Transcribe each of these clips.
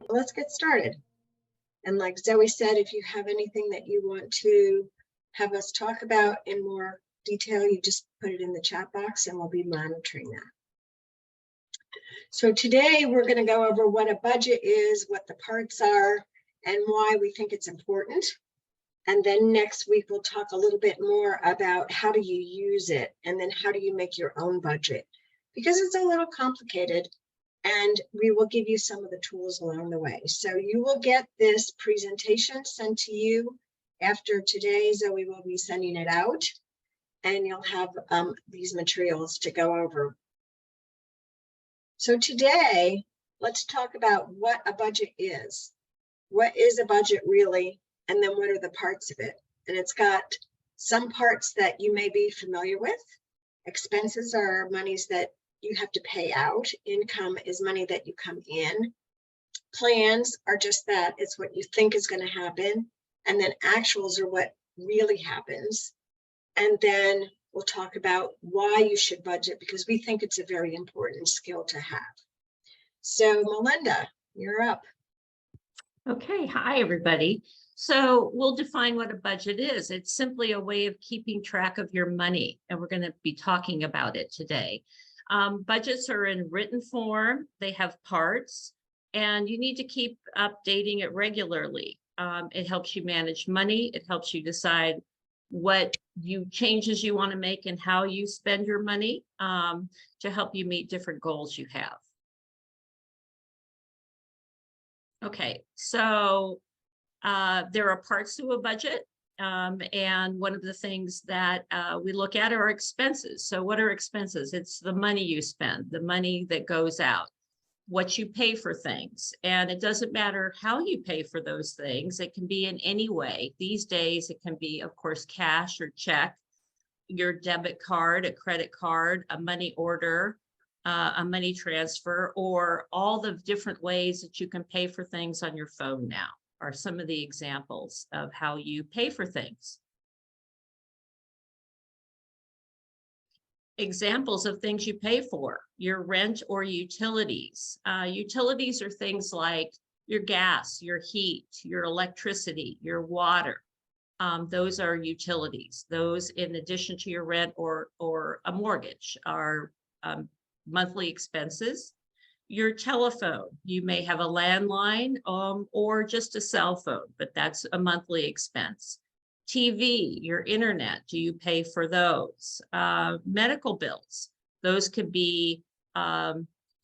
Let's get started. And like Zoe said, if you have anything that you want to have us talk about in more detail, you just put it in the chat box and we'll be monitoring that. So today we're going to go over what a budget is, what the parts are, and why we think it's important. And then next week we'll talk a little bit more about how do you use it, and then how do you make your own budget, because it's a little complicated. And we will give you some of the tools along the way. So you will get this presentation sent to you after today. Zoe will be sending it out, and you'll have these materials to go over. So today, let's talk about what a budget is. What is a budget really? And then what are the parts of it? And it's got some parts that you may be familiar with. Expenses are monies that you have to pay out. Income is money that you come in. Plans are just that. It's what you think is going to happen. And then actuals are what really happens. And then we'll talk about why you should budget, because we think it's a very important skill to have. So Melinda, you're up. Okay, hi everybody. So we'll define what a budget is. It's simply a way of keeping track of your money, and we're going to be talking about it today. Budgets are in written form, they have parts, and you need to keep updating it regularly. It helps you manage money, it helps you decide what changes you want to make and how you spend your money to help you meet different goals you have. Okay, so there are parts to a budget. And one of the things that we look at are expenses. So what are expenses? It's the money you spend, the money that goes out, what you pay for things. And it doesn't matter how you pay for those things. It can be in any way. These days, it can be, of course, cash or check, your debit card, a credit card, a money order, a money transfer, or all the different ways that you can pay for things on your phone now. Are some of the examples of how you pay for things. Examples of things you pay for: your rent or utilities. Utilities are things like your gas, your heat, your electricity, your water. Those are utilities. Those, in addition to your rent or a mortgage, are monthly expenses. Your telephone, you may have a landline or just a cell phone, but that's a monthly expense. TV, your internet, do you pay for those? Medical bills, those could be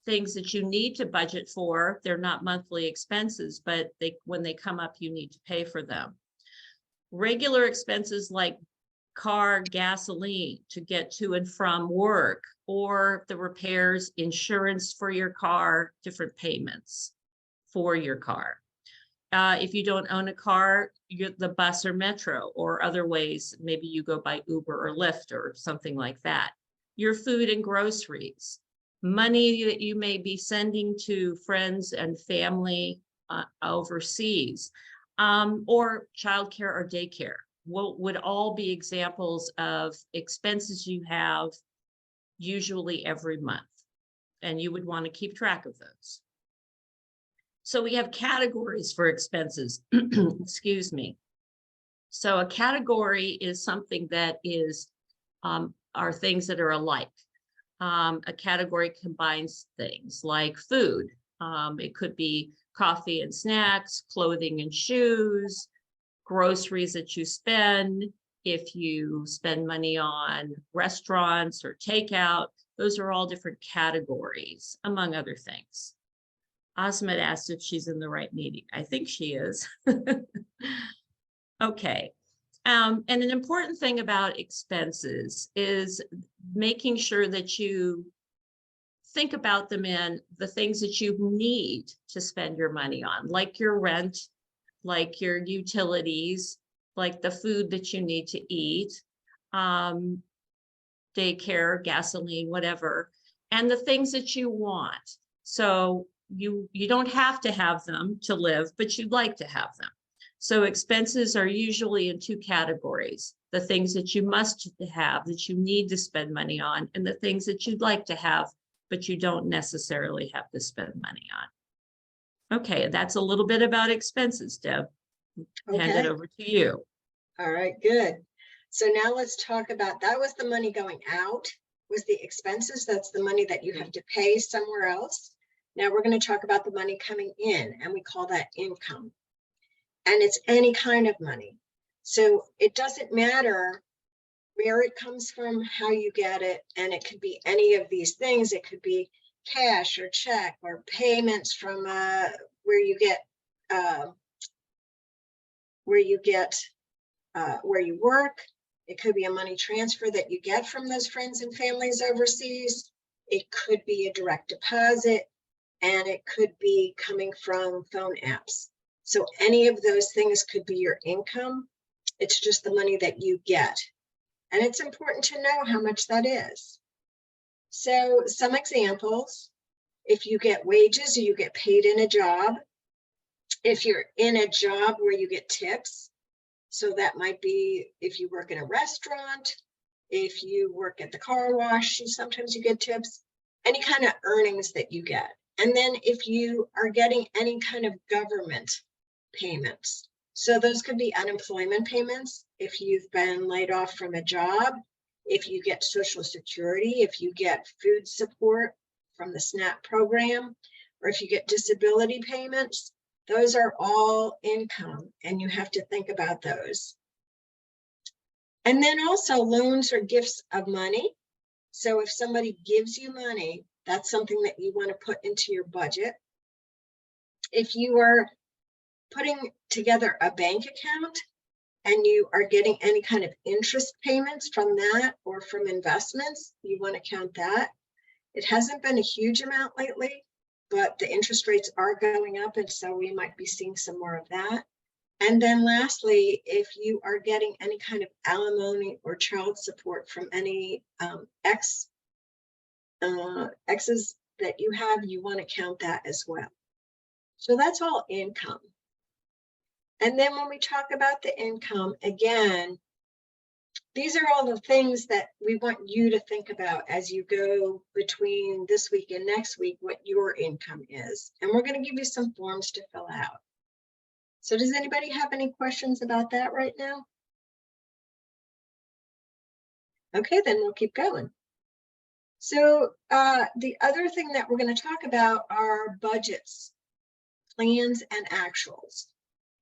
things that you need to budget for. They're not monthly expenses, but when they come up, you need to pay for them. Regular expenses like car, gasoline to get to and from work, or the repairs, insurance for your car, different payments for your car. If you don't own a car, the bus or metro, or other ways, maybe you go by Uber or Lyft or something like that. Your food and groceries, money that you may be sending to friends and family overseas, or childcare or daycare. Would all be examples of expenses you have usually every month, and you would want to keep track of those. So we have categories for expenses. Excuse me. So a category is something that is are things that are alike. A category combines things like food. It could be coffee and snacks, clothing and shoes, groceries that you spend. If you spend money on restaurants or takeout, those are all different categories, among other things. Asmat asked if she's in the right meeting. I think she is. Okay. And an important thing about expenses is making sure that you think about them in the things that you need to spend your money on, like your rent, like your utilities, like the food that you need to eat, daycare, gasoline, whatever, and the things that you want. So you don't have to have them to live, but you'd like to have them. So expenses are usually in two categories: the things that you must have, that you need to spend money on, and the things that you'd like to have but you don't necessarily have to spend money on. Okay, that's a little bit about expenses, Deb. Hand it Okay. over to you. All right, good. So now let's talk about, that was the money going out, was the expenses. That's the money that you have to pay somewhere else. Now we're going to talk about the money coming in, and we call that income. And it's any kind of money. So it doesn't matter where it comes from, how you get it, and it could be any of these things. It could be cash or check or payments from where you work. It could be a money transfer that you get from those friends and families overseas. It could be a direct deposit, and it could be coming from phone apps. So any of those things could be your income. It's just the money that you get. And it's important to know how much that is. So some examples: if you get wages or you get paid in a job, if you're in a job where you get tips, so that might be if you work in a restaurant, if you work at the car wash, sometimes you get tips, any kind of earnings that you get. And then if you are getting any kind of government payments, so those could be unemployment payments if you've been laid off from a job, if you get Social Security, if you get food support from the SNAP program, or if you get disability payments, those are all income, and you have to think about those. And then also loans or gifts of money. So if somebody gives you money, that's something that you want to put into your budget. If you are putting together a bank account and you are getting any kind of interest payments from that or from investments, you want to count that. It hasn't been a huge amount lately, but the interest rates are going up, and so we might be seeing some more of that. And then lastly, if you are getting any kind of alimony or child support from any exes that you have, you want to count that as well. So that's all income. And then when we talk about the income, again, these are all the things that we want you to think about as you go between this week and next week, what your income is. And we're going to give you some forms to fill out. So does anybody have any questions about that right now? Okay, then we'll keep going. So the other thing that we're going to talk about are budgets, plans, and actuals.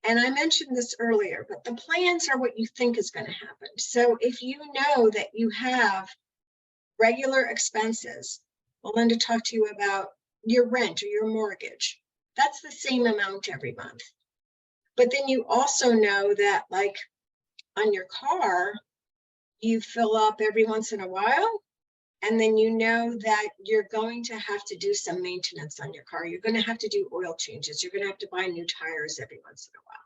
And I mentioned this earlier, but the plans are what you think is going to happen. So if you know that you have regular expenses, Melinda talked to you about your rent or your mortgage. That's the same amount every month. But then you also know that, like on your car, you fill up every once in a while, and then you know that you're going to have to do some maintenance on your car. You're going to have to do oil changes. You're going to have to buy new tires every once in a while.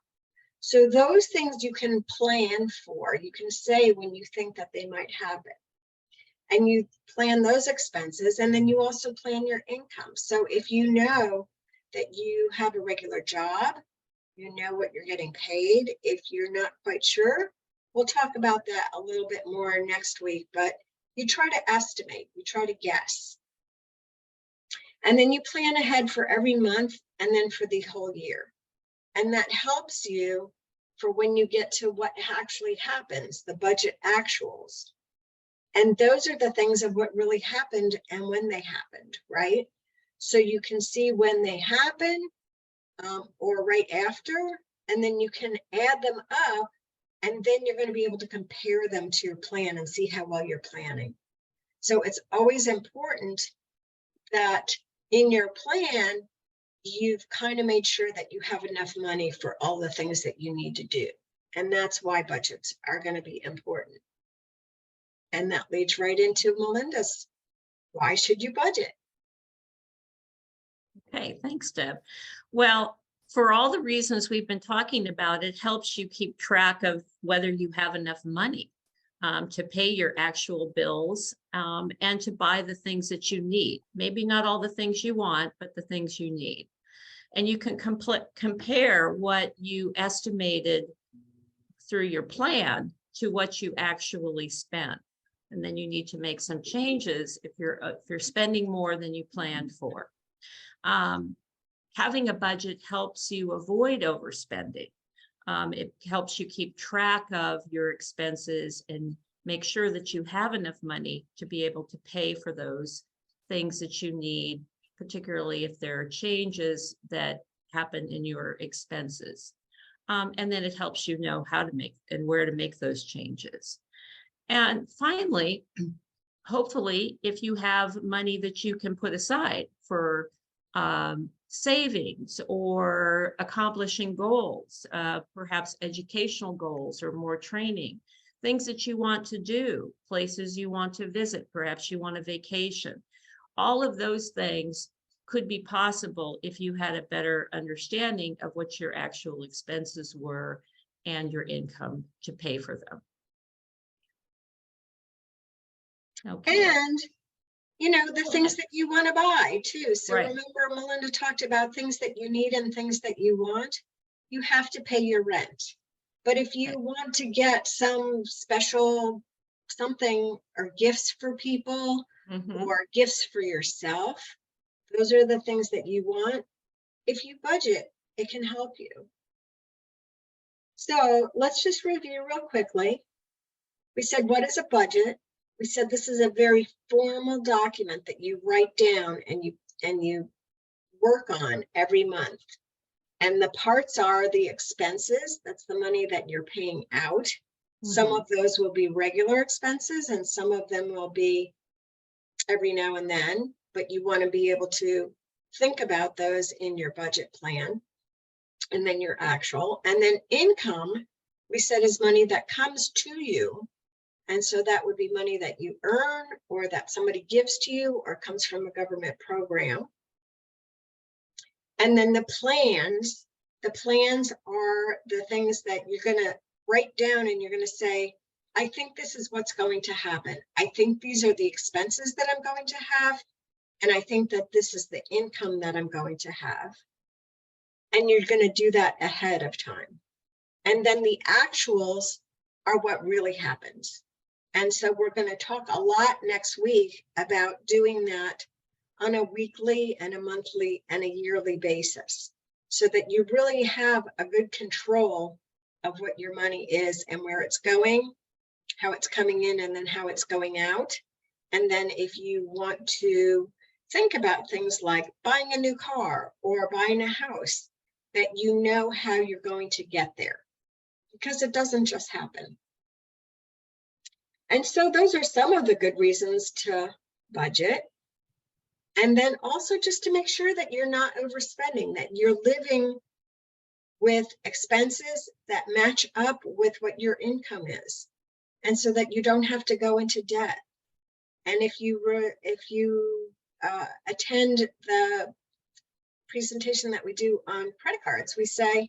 So those things you can plan for. You can say when you think that they might happen. And you plan those expenses, and then you also plan your income. So if you know that you have a regular job, you know what you're getting paid. If you're not quite sure, we'll talk about that a little bit more next week, but you try to estimate, you try to guess. And then you plan ahead for every month and then for the whole year. And that helps you for when you get to what actually happens, the budget actuals. And those are the things of what really happened and when they happened, right? So you can see when they happen or right after, and then you can add them up, and then you're going to be able to compare them to your plan and see how well you're planning. So it's always important that in your plan, you've kind of made sure that you have enough money for all the things that you need to do. And that's why budgets are going to be important. And that leads right into Melinda's, why should you budget? Okay, thanks, Deb. Well, for all the reasons we've been talking about, it helps you keep track of whether you have enough money to pay your actual bills and to buy the things that you need. Maybe not all the things you want, but the things you need. And you can compare what you estimated through your plan to what you actually spent. and then you need to make some changes if you're spending more than you planned for. Having a budget helps you avoid overspending. It helps you keep track of your expenses and make sure that you have enough money to be able to pay for those things that you need, particularly if there are changes that happen in your expenses. And then it helps you know how to make and where to make those changes. And finally, hopefully, if you have money that you can put aside for savings or accomplishing goals, perhaps educational goals or more training, things that you want to do, places you want to visit, perhaps you want a vacation. All of those things could be possible if you had a better understanding of what your actual expenses were and your income to pay for them. Okay. And, you know, the things that you want to buy too. So Right. remember, Melinda talked about things that you need and things that you want. You have to pay your rent. But if you want to get some special something or gifts for people Mhm. or gifts for yourself, those are the things that you want. If you budget, it can help you. So let's just review real quickly. We said, what is a budget? We said this is a very formal document that you write down and you work on every month. And the parts are the expenses. That's the money that you're paying out. Some of those will be regular expenses and some of them will be every now and then, but you want to be able to think about those in your budget plan. And then your actual, and then income, we said, is money that comes to you. And so that would be money that you earn or that somebody gives to you or comes from a government program. And then the plans are the things that you're going to write down and you're going to say, I think this is what's going to happen. I think these are the expenses that I'm going to have. And I think that this is the income that I'm going to have. And you're going to do that ahead of time. And then the actuals are what really happens. And so we're going to talk a lot next week about doing that on a weekly and a monthly and a yearly basis so that you really have a good control of what your money is and where it's going, how it's coming in, and then how it's going out. And then if you want to think about things like buying a new car or buying a house, that you know how you're going to get there, because it doesn't just happen. And so those are some of the good reasons to budget. And then also just to make sure that you're not overspending, that you're living with expenses that match up with what your income is. And so that you don't have to go into debt. And if you attend the presentation that we do on credit cards, we say,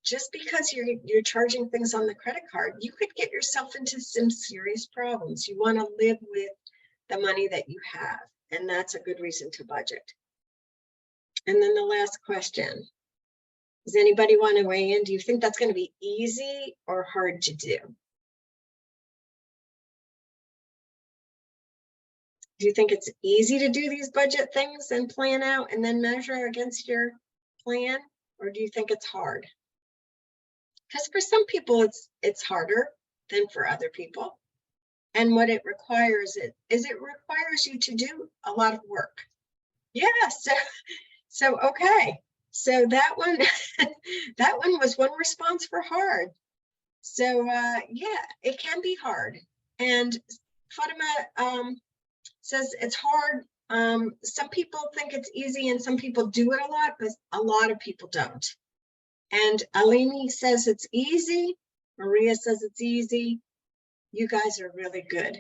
just because you're charging things on the credit card, you could get yourself into some serious problems. You want to live with the money that you have, and that's a good reason to budget. And then the last question, does anybody want to weigh in? Do you think that's going to be easy or hard to do? Do you think it's easy to do these budget things and plan out and then measure against your plan? Or do you think it's hard? Because for some people it's harder than for other people. And what it requires is it requires you to do a lot of work. Yeah, so okay. So that one was one response for hard. So yeah, it can be hard. And Fatima says it's hard. Some people think it's easy and some people do it a lot, but a lot of people don't. And Alini says it's easy. Maria says it's easy. You guys are really good.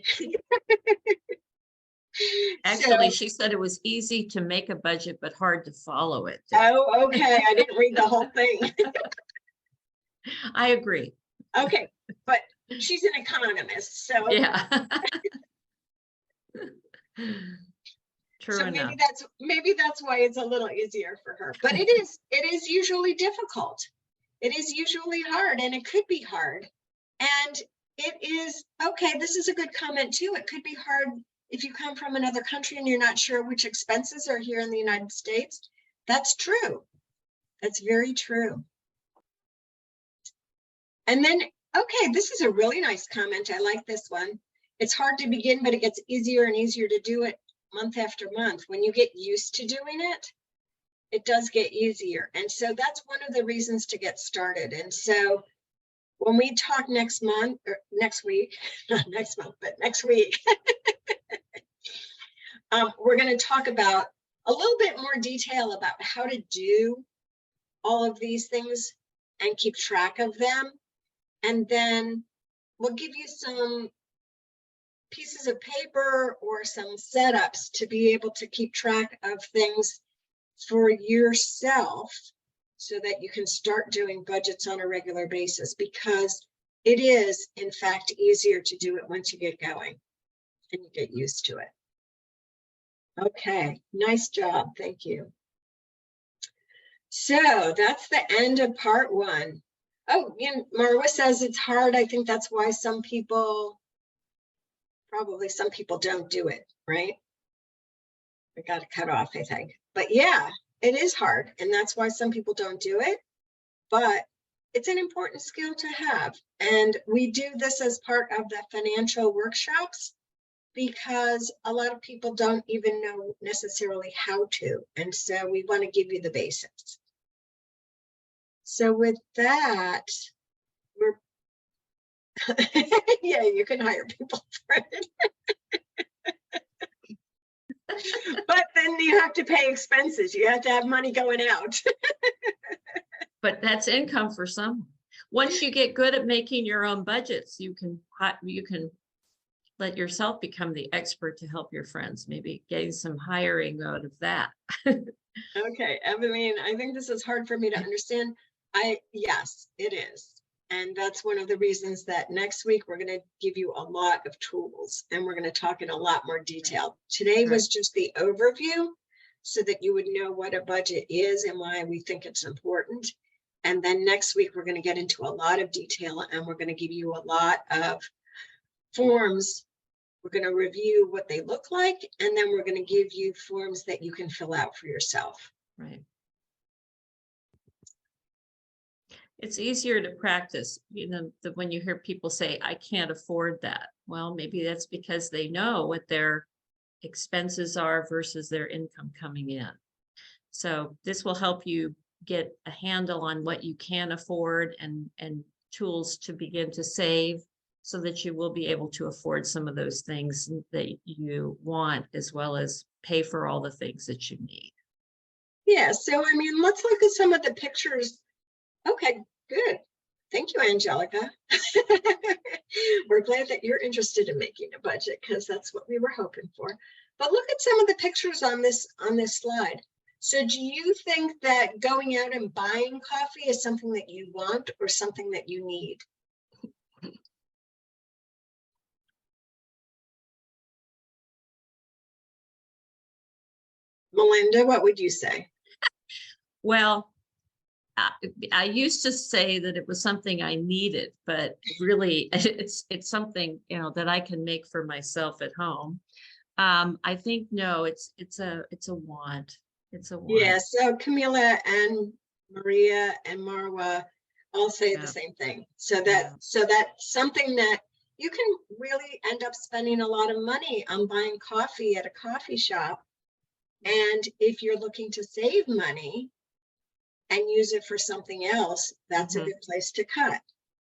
Actually, she said it was easy to make a budget, but hard to follow it. Oh, okay. I didn't read the whole thing. I agree. Okay, but she's an economist, so yeah. True so enough. maybe that's why it's a little easier for her. But it is usually difficult. It is usually hard, and it could be hard. And it is, okay, this is a good comment too. It could be hard if you come from another country and you're not sure which expenses are here in the United States. That's true. That's very true. And then, okay, this is a really nice comment. I like this one. It's hard to begin, but it gets easier and easier to do it month after month. When you get used to doing it, it does get easier. And so that's one of the reasons to get started. And so when we talk next month or next week, not next month, but next week, we're going to talk about a little bit more detail about how to do all of these things and keep track of them. And then we'll give you some pieces of paper or some setups to be able to keep track of things for yourself so that you can start doing budgets on a regular basis, because it is, in fact, easier to do it once you get going and you get used to it. Okay, nice job. Thank you. So that's the end of part one. Oh, Marwa says it's hard. I think that's why some people don't do it, right? I got to cut off, I think. But yeah, it is hard. And that's why some people don't do it. But it's an important skill to have. And we do this as part of the financial workshops because a lot of people don't even know necessarily how to. And so we want to give you the basics. So with that, we're, yeah, you can hire people for it. But then you have to pay expenses. You have to have money going out. But that's income for some. Once you get good at making your own budgets, you can let yourself become the expert to help your friends, maybe getting some hiring out of that. Okay, Evelyn, I think this is hard for me to understand. Yes, it is. And that's one of the reasons that next week we're going to give you a lot of tools and we're going to talk in a lot more detail. Today was just the overview so that you would know what a budget is and why we think it's important. And then next week we're going to get into a lot of detail and we're going to give you a lot of forms. We're going to review what they look like, and then we're going to give you forms that you can fill out for yourself. Right. It's easier to practice, when you hear people say, I can't afford that. Well, maybe that's because they know what their expenses are versus their income coming in. So this will help you get a handle on what you can afford and tools to begin to save so that you will be able to afford some of those things that you want, as well as pay for all the things that you need. Yeah, so I mean, let's look at some of the pictures. Okay, good. Thank you, Angelica. We're glad that you're interested in making a budget because that's what we were hoping for. But look at some of the pictures on this slide. So do you think that going out and buying coffee is something that you want or something that you need? Melinda, what would you say? Well, I used to say that it was something I needed, but really it's something, that I can make for myself at home. I think, no, it's a want. It's a want. Yeah, so Camila and Maria and Marwa all say the same thing. So that's something that you can really end up spending a lot of money on buying coffee at a coffee shop. And if you're looking to save money and use it for something else, that's a good place to cut.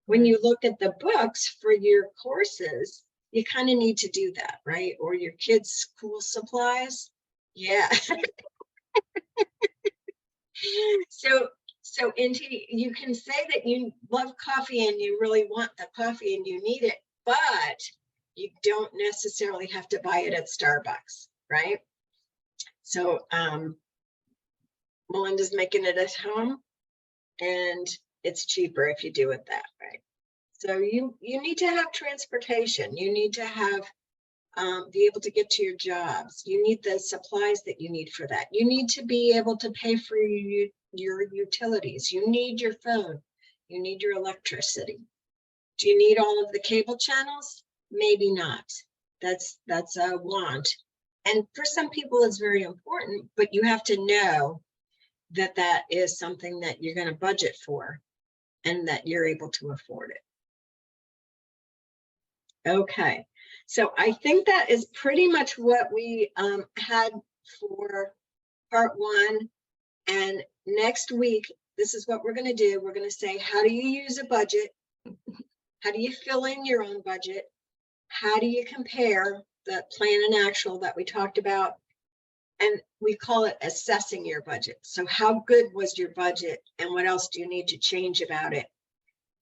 When you look at the books for your courses, you kind of need to do that, right? Or your kids' school supplies. Yeah. So Inti, you can say that you love coffee and you really want the coffee and you need it, but you don't necessarily have to buy it at Starbucks, right? So Melinda's making it at home and it's cheaper if you do it that way. So you need to have transportation. You need to have be able to get to your jobs. You need the supplies that you need for that. You need to be able to pay for your utilities. You need your phone. You need your electricity. Do you need all of the cable channels? Maybe not. That's a want. And for some people, it's very important, but you have to know that that is something that you're going to budget for and that you're able to afford it. Okay, so I think that is pretty much what we had for part one. And next week, this is what we're going to do. We're going to say, how do you use a budget? How do you fill in your own budget? How do you compare the plan and actual that we talked about? And we call it assessing your budget. So how good was your budget and what else do you need to change about it?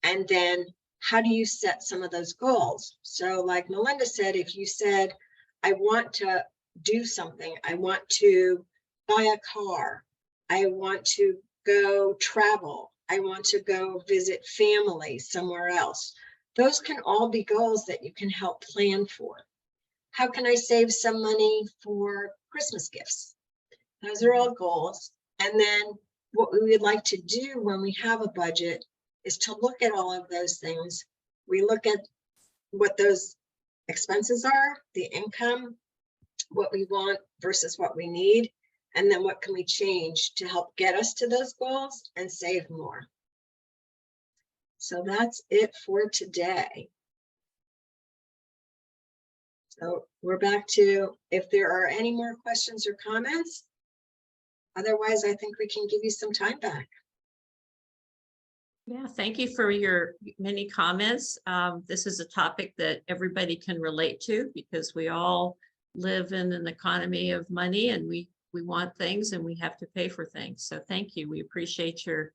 And then how do you set some of those goals? So like Melinda said, if you said, I want to do something, I want to buy a car, I want to go travel, I want to go visit family somewhere else. Those can all be goals that you can help plan for. How can I save some money for Christmas gifts? Those are all goals. And then what we would like to do when we have a budget is to look at all of those things. We look at what those expenses are, the income, what we want versus what we need, and then what can we change to help get us to those goals and save more. So that's it for today. So we're back to if there are any more questions or comments. Otherwise, I think we can give you some time back. Yeah, thank you for your many comments. This is a topic that everybody can relate to because we all live in an economy of money and we want things and we have to pay for things. So thank you. We appreciate your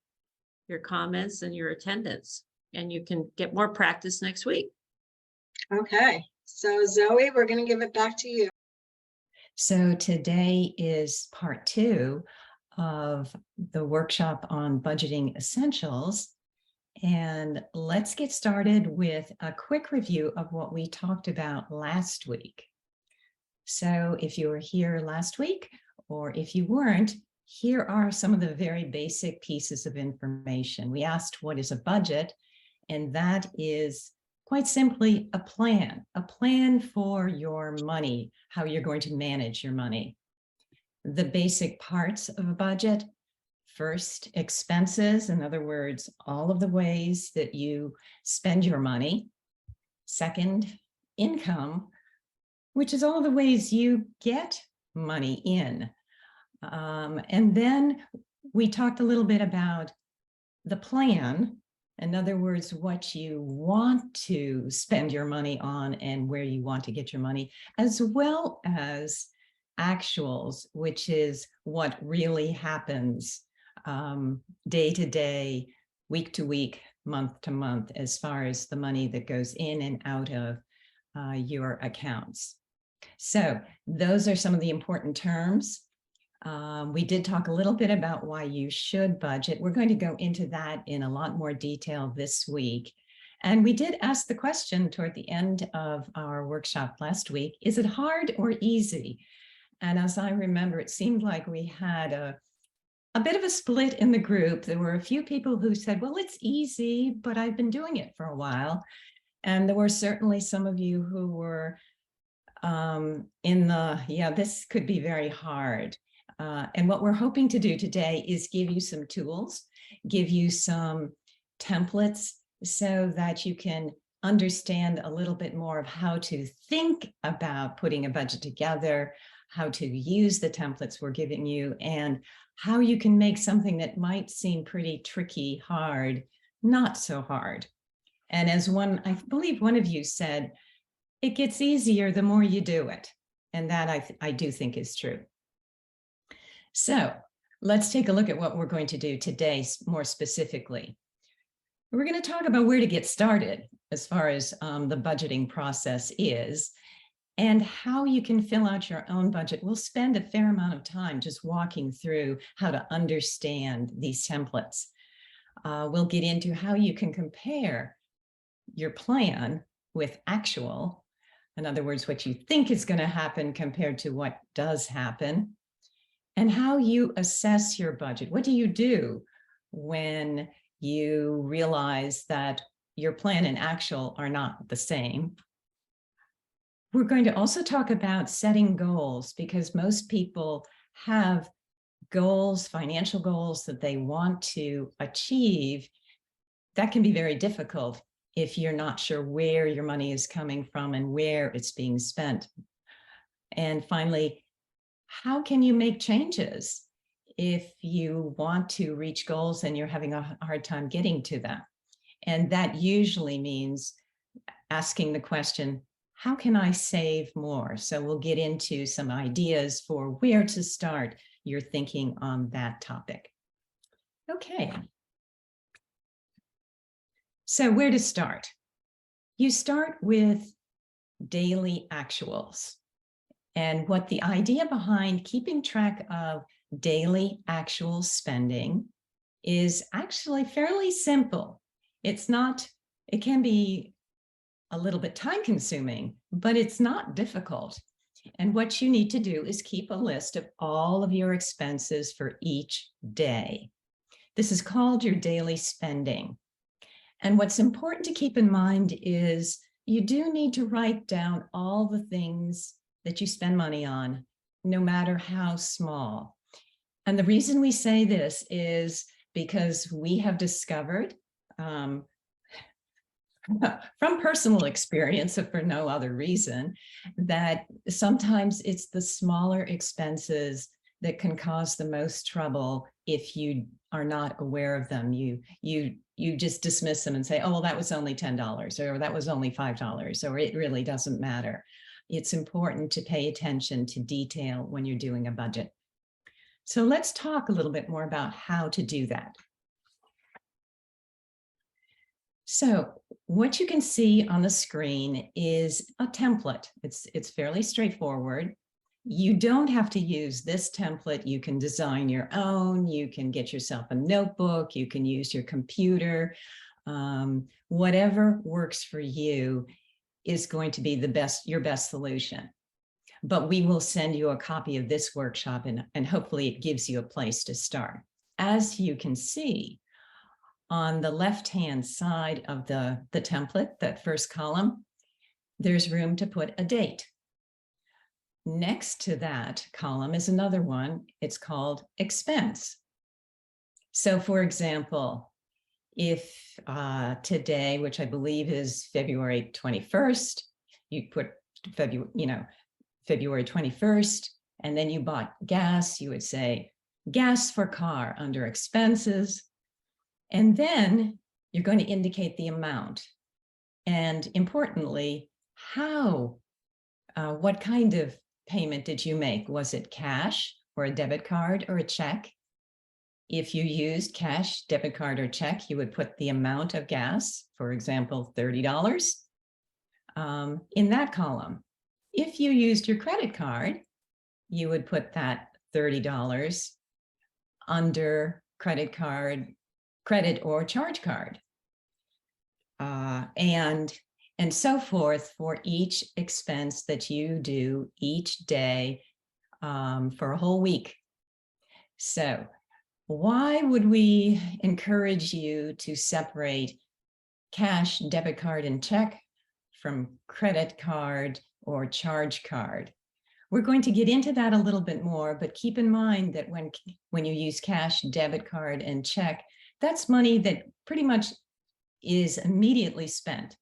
comments and your attendance, and you can get more practice next week. Okay, so Zoe, we're going to give it back to you. So today is part 2 of the workshop on budgeting essentials. And let's get started with a quick review of what we talked about last week. So if you were here last week, or if you weren't, here are some of the very basic pieces of information. We asked, what is a budget? And that is quite simply a plan for your money, how you're going to manage your money. The basic parts of a budget: first, expenses, in other words, all of the ways that you spend your money. Second, income, which is all the ways you get money in. And then we talked a little bit about the plan. In other words, what you want to spend your money on and where you want to get your money, as well as actuals, which is what really happens day to day, week to week, month to month, as far as the money that goes in and out of your accounts. So those are some of the important terms. We did talk a little bit about why you should budget. We're going to go into that in a lot more detail this week. And we did ask the question toward the end of our workshop last week, is it hard or easy? And as I remember, it seemed like we had a bit of a split in the group. There were a few people who said, well, it's easy, but I've been doing it for a while. And there were certainly some of you who were this could be very hard. And what we're hoping to do today is give you some tools, give you some templates so that you can understand a little bit more of how to think about putting a budget together, how to use the templates we're giving you, and how you can make something that might seem pretty tricky, hard, not so hard. And as I believe one of you said, it gets easier the more you do it. And that I do think is true. So let's take a look at what we're going to do today more specifically. We're going to talk about where to get started as far as the budgeting process is and how you can fill out your own budget. We'll spend a fair amount of time just walking through how to understand these templates. We'll get into how you can compare your plan with actual. In other words, what you think is going to happen compared to what does happen, and how you assess your budget. What do you do when you realize that your plan and actual are not the same. We're going to also talk about setting goals, because most people have goals, financial goals that they want to achieve. That can be very difficult if you're not sure where your money is coming from and where it's being spent. And finally, how can you make changes if you want to reach goals and you're having a hard time getting to them? And that usually means asking the question, how can I save more? So we'll get into some ideas for where to start your thinking on that topic. Okay. So where to start? You start with daily actuals. And what the idea behind keeping track of daily actual spending is actually fairly simple. It's not, it can be a little bit time consuming, but it's not difficult. And what you need to do is keep a list of all of your expenses for each day. This is called your daily spending. And what's important to keep in mind is you do need to write down all the things that you spend money on, no matter how small. And the reason we say this is because we have discovered from personal experience, if for no other reason, that sometimes it's the smaller expenses that can cause the most trouble if you are not aware of them. You just dismiss them and say, oh, well, that was only $10, or that was only $5, or it really doesn't matter. It's important to pay attention to detail when you're doing a budget. So let's talk a little bit more about how to do that. So what you can see on the screen is a template. It's fairly straightforward. You don't have to use this template. You can design your own. You can get yourself a notebook. You can use your computer. Whatever works for you is going to be your best solution. But we will send you a copy of this workshop, and hopefully it gives you a place to start. As you can see, on the left-hand side of the template, that first column, there's room to put a date. Next to that column is another one. It's called expense. So for example, if today, which I believe is February 21st, you put February 21st, and then you bought gas, you would say gas for car under expenses. And then you're going to indicate the amount. And importantly, what kind of payment did you make? Was it cash or a debit card or a check? If you used cash, debit card, or check, you would put the amount of gas, for example, $30, in that column. If you used your credit card, you would put that $30 under credit card, credit or charge card, and so forth for each expense that you do each day for a whole week. So why would we encourage you to separate cash, debit card, and check from credit card or charge card? We're going to get into that a little bit more, but keep in mind that when you use cash, debit card, and check, that's money that pretty much is immediately spent.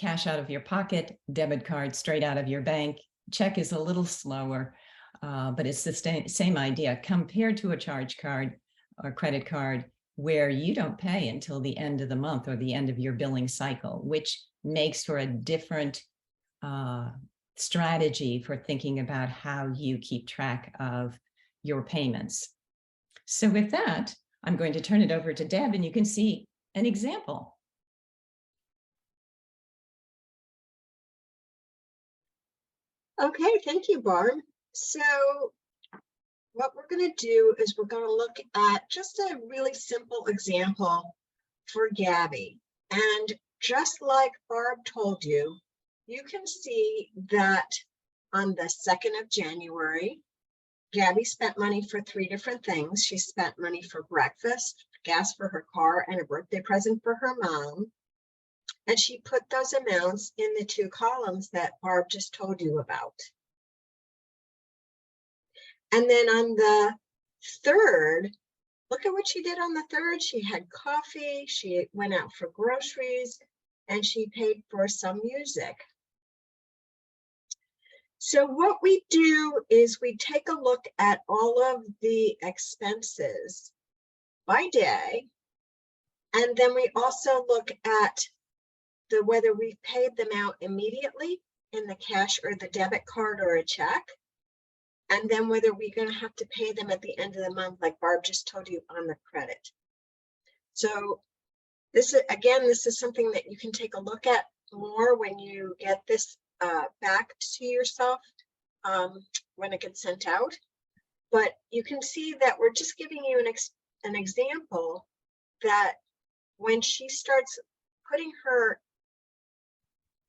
Cash out of your pocket, debit card straight out of your bank. Check is a little slower, but it's the same idea compared to a charge card or credit card, where you don't pay until the end of the month or the end of your billing cycle, which makes for a different strategy for thinking about how you keep track of your payments. So with that, I'm going to turn it over to Deb, and you can see an example. Okay, thank you, Barb. So what we're going to do is we're going to look at just a really simple example for Gabby. And just like Barb told you, you can see that on the 2nd of January, Gabby spent money for 3 different things. She spent money for breakfast, gas for her car, and a birthday present for her mom. And she put those amounts in the two columns that Barb just told you about. And then on the third, look at what she did on the third. She had coffee, she went out for groceries, and she paid for some music. So what we do is we take a look at all of the expenses by day, and then we also look at whether we've paid them out immediately in the cash or the debit card or a check, and then whether we're going to have to pay them at the end of the month, like Barb just told you, on the credit. So this is, again, this is something that you can take a look at more when you get this back to yourself when it gets sent out. But you can see that we're just giving you an example that when she starts putting her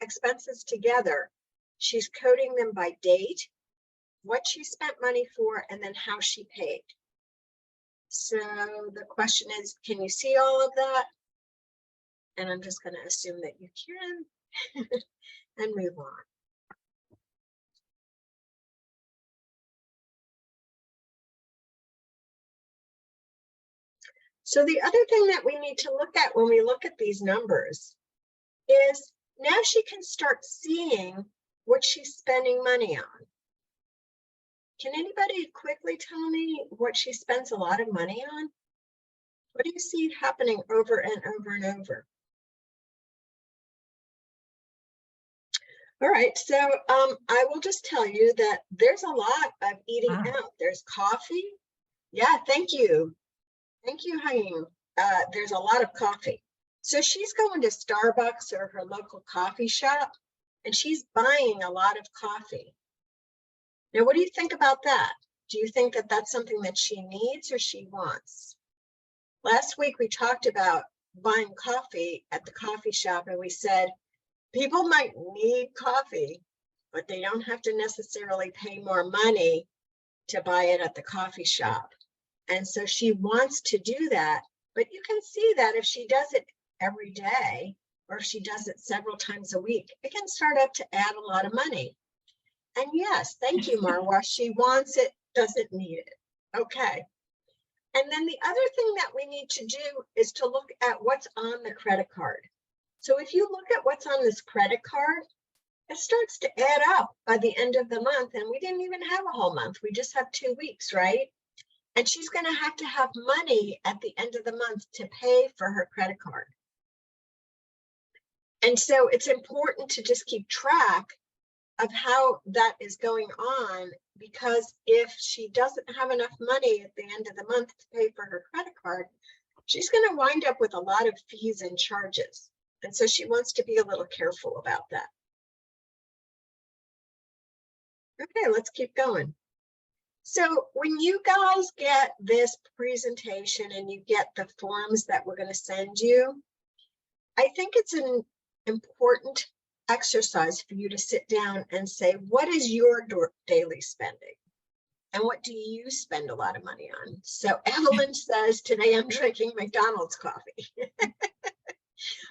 expenses together, she's coding them by date, what she spent money for, and then how she paid. So the question is, can you see all of that? And I'm just going to assume that you can and move on. So the other thing that we need to look at when we look at these numbers is now she can start seeing what she's spending money on. Can anybody quickly tell me what she spends a lot of money on? What do you see happening over and over and over? All right, so I will just tell you that there's a lot of eating out. There's coffee. Yeah, thank you. Thank you, Haim. There's a lot of coffee. So she's going to Starbucks or her local coffee shop, and she's buying a lot of coffee. Now, what do you think about that? Do you think that that's something that she needs or she wants? Last week, we talked about buying coffee at the coffee shop, and we said, people might need coffee, but they don't have to necessarily pay more money to buy it at the coffee shop. And so she wants to do that, but you can see that if she does it every day, or if she does it several times a week, it can start up to add a lot of money. And yes, thank you, Marwa. She wants it, doesn't need it. Okay. And then the other thing that we need to do is to look at what's on the credit card. So if you look at what's on this credit card, it starts to add up by the end of the month. And we didn't even have a whole month. We just have 2 weeks, right? And she's going to have money at the end of the month to pay for her credit card. And so it's important to just keep track of how that is going on, because if she doesn't have enough money at the end of the month to pay for her credit card, she's going to wind up with a lot of fees and charges. And so she wants to be a little careful about that. Okay, let's keep going. So when you guys get this presentation and you get the forms that we're going to send you, I think it's an important exercise for you to sit down and say, what is your daily spending? And what do you spend a lot of money on? So Evelyn says, today I'm drinking McDonald's coffee.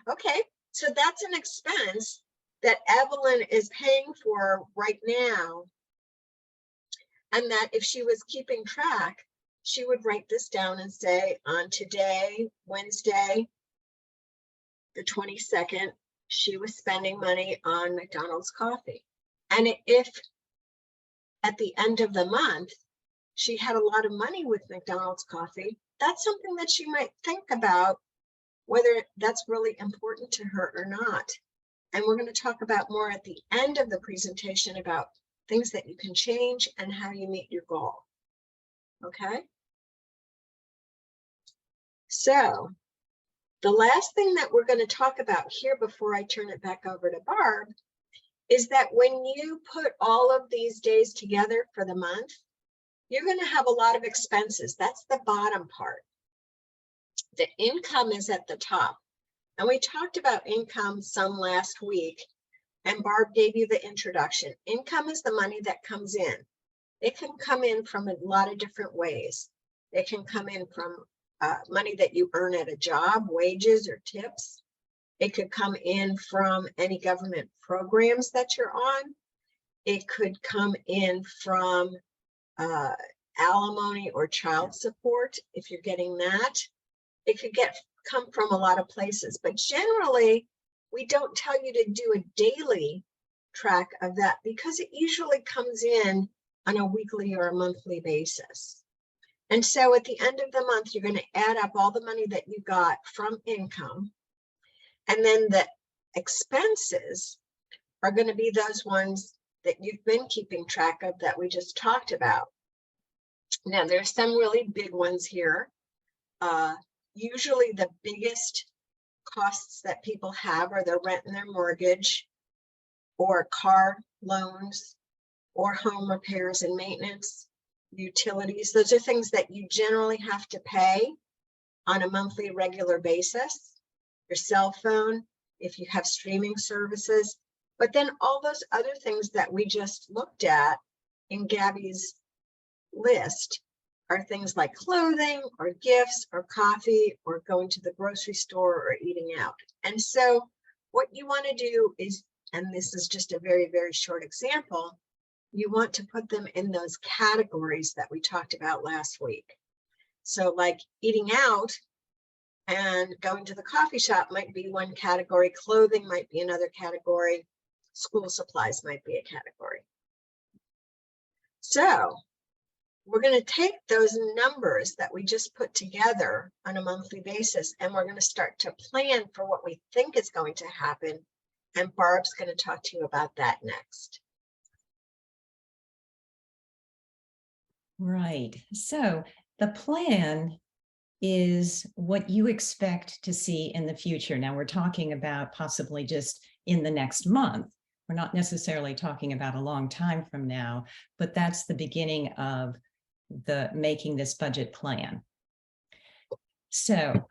Okay, so that's an expense that Evelyn is paying for right now. And that if she was keeping track, she would write this down and say, on today, Wednesday, the 22nd, she was spending money on McDonald's coffee. And if at the end of the month, she had a lot of money with McDonald's coffee, that's something that she might think about whether that's really important to her or not. And we're going to talk about more at the end of the presentation about things that you can change and how you meet your goal. Okay. So the last thing that we're going to talk about here before I turn it back over to Barb is that when you put all of these days together for the month, you're going to have a lot of expenses. That's the bottom part. The income is at the top. And we talked about income some last week. And Barb gave you the introduction. Income is the money that comes in. It can come in from a lot of different ways. It can come in from money that you earn at a job, wages or tips. It could come in from any government programs that you're on. It could come in from alimony or child support, if you're getting that. It could come from a lot of places, but generally we don't tell you to do a daily track of that because it usually comes in on a weekly or a monthly basis. And so at the end of the month, you're going to add up all the money that you got from income, and then the expenses are going to be those ones that you've been keeping track of that we just talked about. Now, there's some really big ones here. Usually the biggest costs that people have are their rent and their mortgage, or car loans, or home repairs and maintenance, utilities. Those are things that you generally have to pay on a monthly regular basis. Your cell phone, if you have streaming services, but then all those other things that we just looked at in Gabby's list are things like clothing or gifts or coffee or going to the grocery store or eating out. And so what you want to do is, and this is just a very, very short example, you want to put them in those categories that we talked about last week. So like eating out and going to the coffee shop might be one category, clothing might be another category, school supplies might be a category. So we're going to take those numbers that we just put together on a monthly basis, and we're going to start to plan for what we think is going to happen. And Barb's going to talk to you about that next. Right. So the plan is what you expect to see in the future. Now we're talking about possibly just in the next month. We're not necessarily talking about a long time from now, but that's the beginning of the making this budget plan. So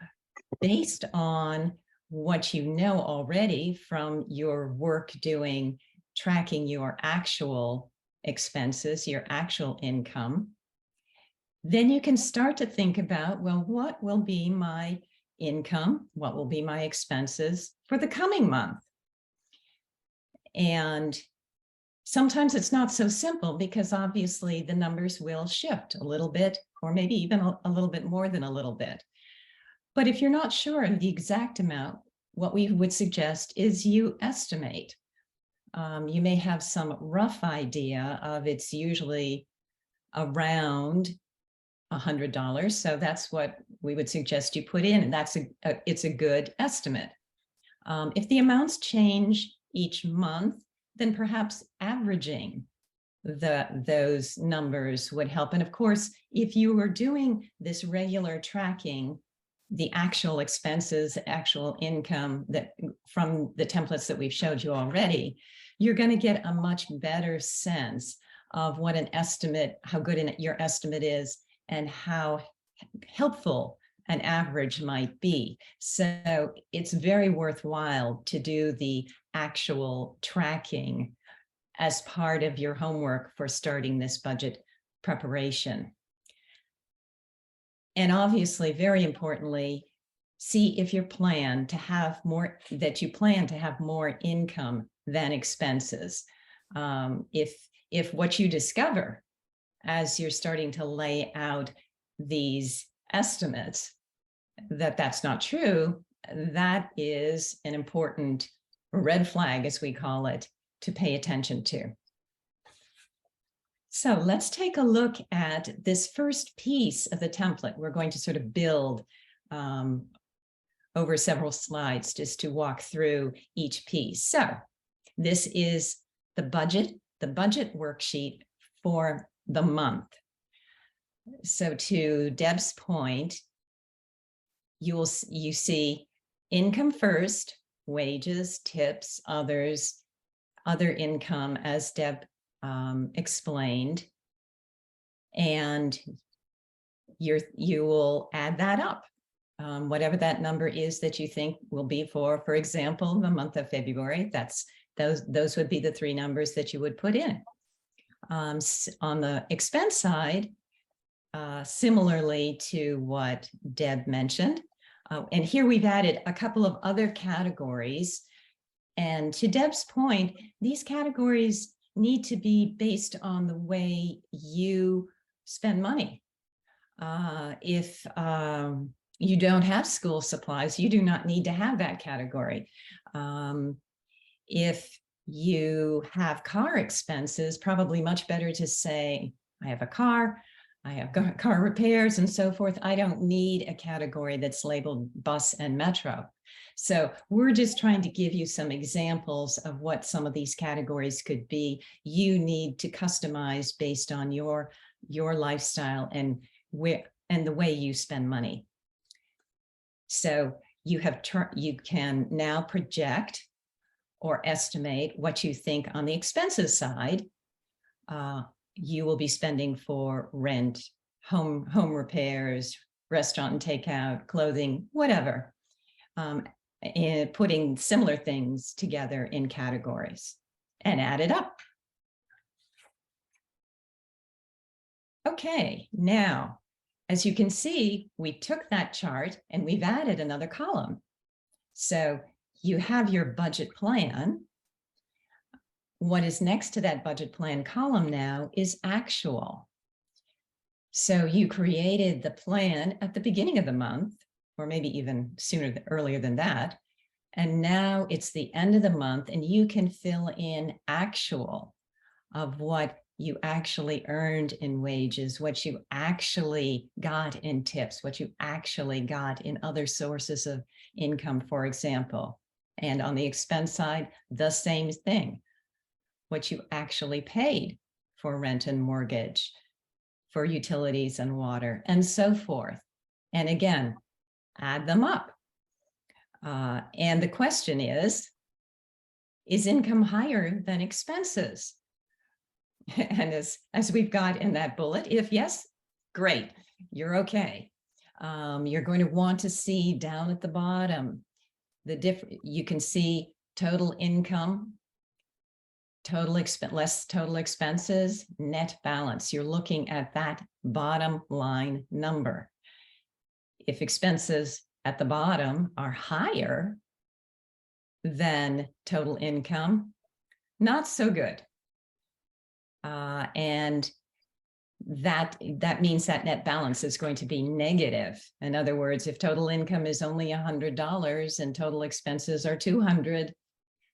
based on what you know already from your work doing, tracking your actual expenses, your actual income, then you can start to think about, well, what will be my income? What will be my expenses for the coming month? And sometimes it's not so simple because obviously the numbers will shift a little bit, or maybe even a little bit more than a little bit. But if you're not sure of the exact amount, what we would suggest is you estimate. You may have some rough idea of it's usually around $100. So that's what we would suggest you put in, and it's a good estimate. If the amounts change each month, then perhaps averaging those numbers would help. And of course, if you were doing this regular tracking, the actual expenses, actual income that from the templates that we've showed you already, you're going to get a much better sense of what an estimate, how good your estimate is, and how helpful an average might be. So it's very worthwhile to do the actual tracking as part of your homework for starting this budget preparation. And obviously, very importantly, see if you plan to have more income than expenses. If what you discover as you're starting to lay out these estimates, that's not true, that is an important red flag, as we call it, to pay attention to. So let's take a look at this first piece of the template. We're going to sort of build over several slides just to walk through each piece. So this is the budget worksheet for the month. So to Deb's point, you see income first, wages, tips, others, other income, as Deb explained, and you will add that up, whatever that number is that you think will be for example, the month of February. Those would be the three numbers that you would put in. On the expense side, similarly to what Deb mentioned, And here we've added a couple of other categories. And to Deb's point, these categories need to be based on the way you spend money. If you don't have school supplies, you do not need to have that category. If you have car expenses, probably much better to say, I have a car, I have car repairs and so forth. I don't need a category that's labeled bus and metro. So we're just trying to give you some examples of what some of these categories could be. You need to customize based on your lifestyle and the way you spend money. So you can now project or estimate what you think on the expenses side you will be spending for rent, home repairs, restaurant and takeout, clothing, whatever, and putting similar things together in categories and add it up. Okay, now, as you can see, we took that chart and we've added another column. So you have your budget plan. What is next to that budget plan column now is actual. So you created the plan at the beginning of the month, or maybe even earlier than that. And now it's the end of the month and you can fill in actual of what you actually earned in wages, what you actually got in tips, what you actually got in other sources of income, for example. And on the expense side, the same thing. What you actually paid for rent and mortgage, for utilities and water, and so forth. And again, add them up. And the question is income higher than expenses? And as we've got in that bullet, if yes, great, you're okay. You're going to want to see down at the bottom, you can see total income, less total expenses, net balance. You're looking at that bottom line number. If expenses at the bottom are higher than total income, not so good. And that means that net balance is going to be negative. In other words, if total income is only $100 and total expenses are $200,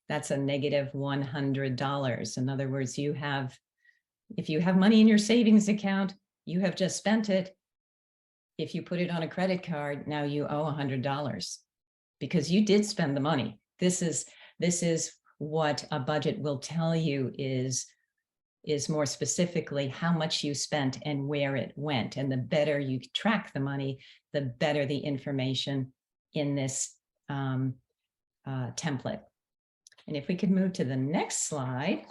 that's a negative $100. In other words, if you have money in your savings account, you have just spent it. If you put it on a credit card, now you owe $100 because you did spend the money. This is what a budget will tell you is more specifically how much you spent and where it went. And the better you track the money, the better the information in this template. And if we could move to the next slide.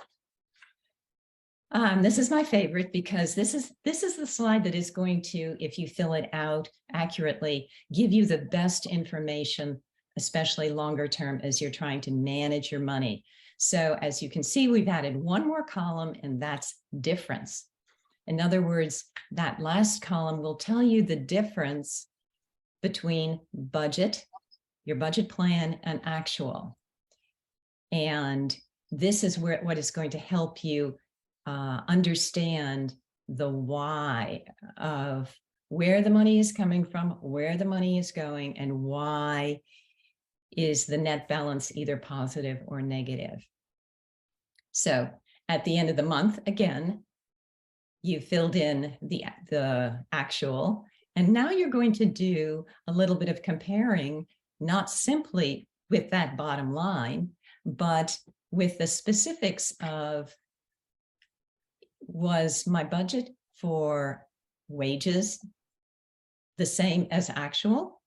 This is my favorite because this is the slide that is going to, if you fill it out accurately, give you the best information, especially longer term as you're trying to manage your money. So as you can see, we've added one more column, and that's difference. In other words, that last column will tell you the difference between budget, your budget plan, and actual. And this is what is going to help you understand the why of where the money is coming from, where the money is going, and why is the net balance either positive or negative. So at the end of the month, again, you filled in the actual, and now you're going to do a little bit of comparing, not simply with that bottom line, but with the specifics of, was my budget for wages the same as actual?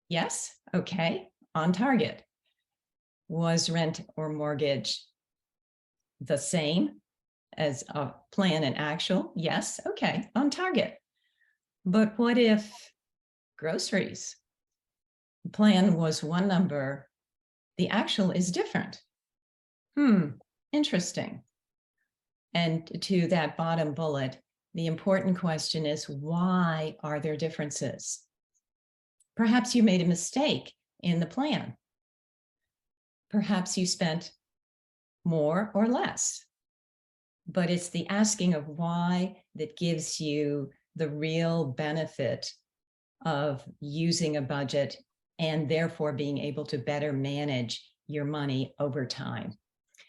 Yes, okay, on target. Was rent or mortgage the same as a plan and actual? Yes, okay, on target. But what if groceries? The plan was one number, the actual is different. Interesting. And to that bottom bullet, the important question is, why are there differences? Perhaps you made a mistake in the plan. Perhaps you spent more or less. But it's the asking of why that gives you the real benefit of using a budget and therefore being able to better manage your money over time.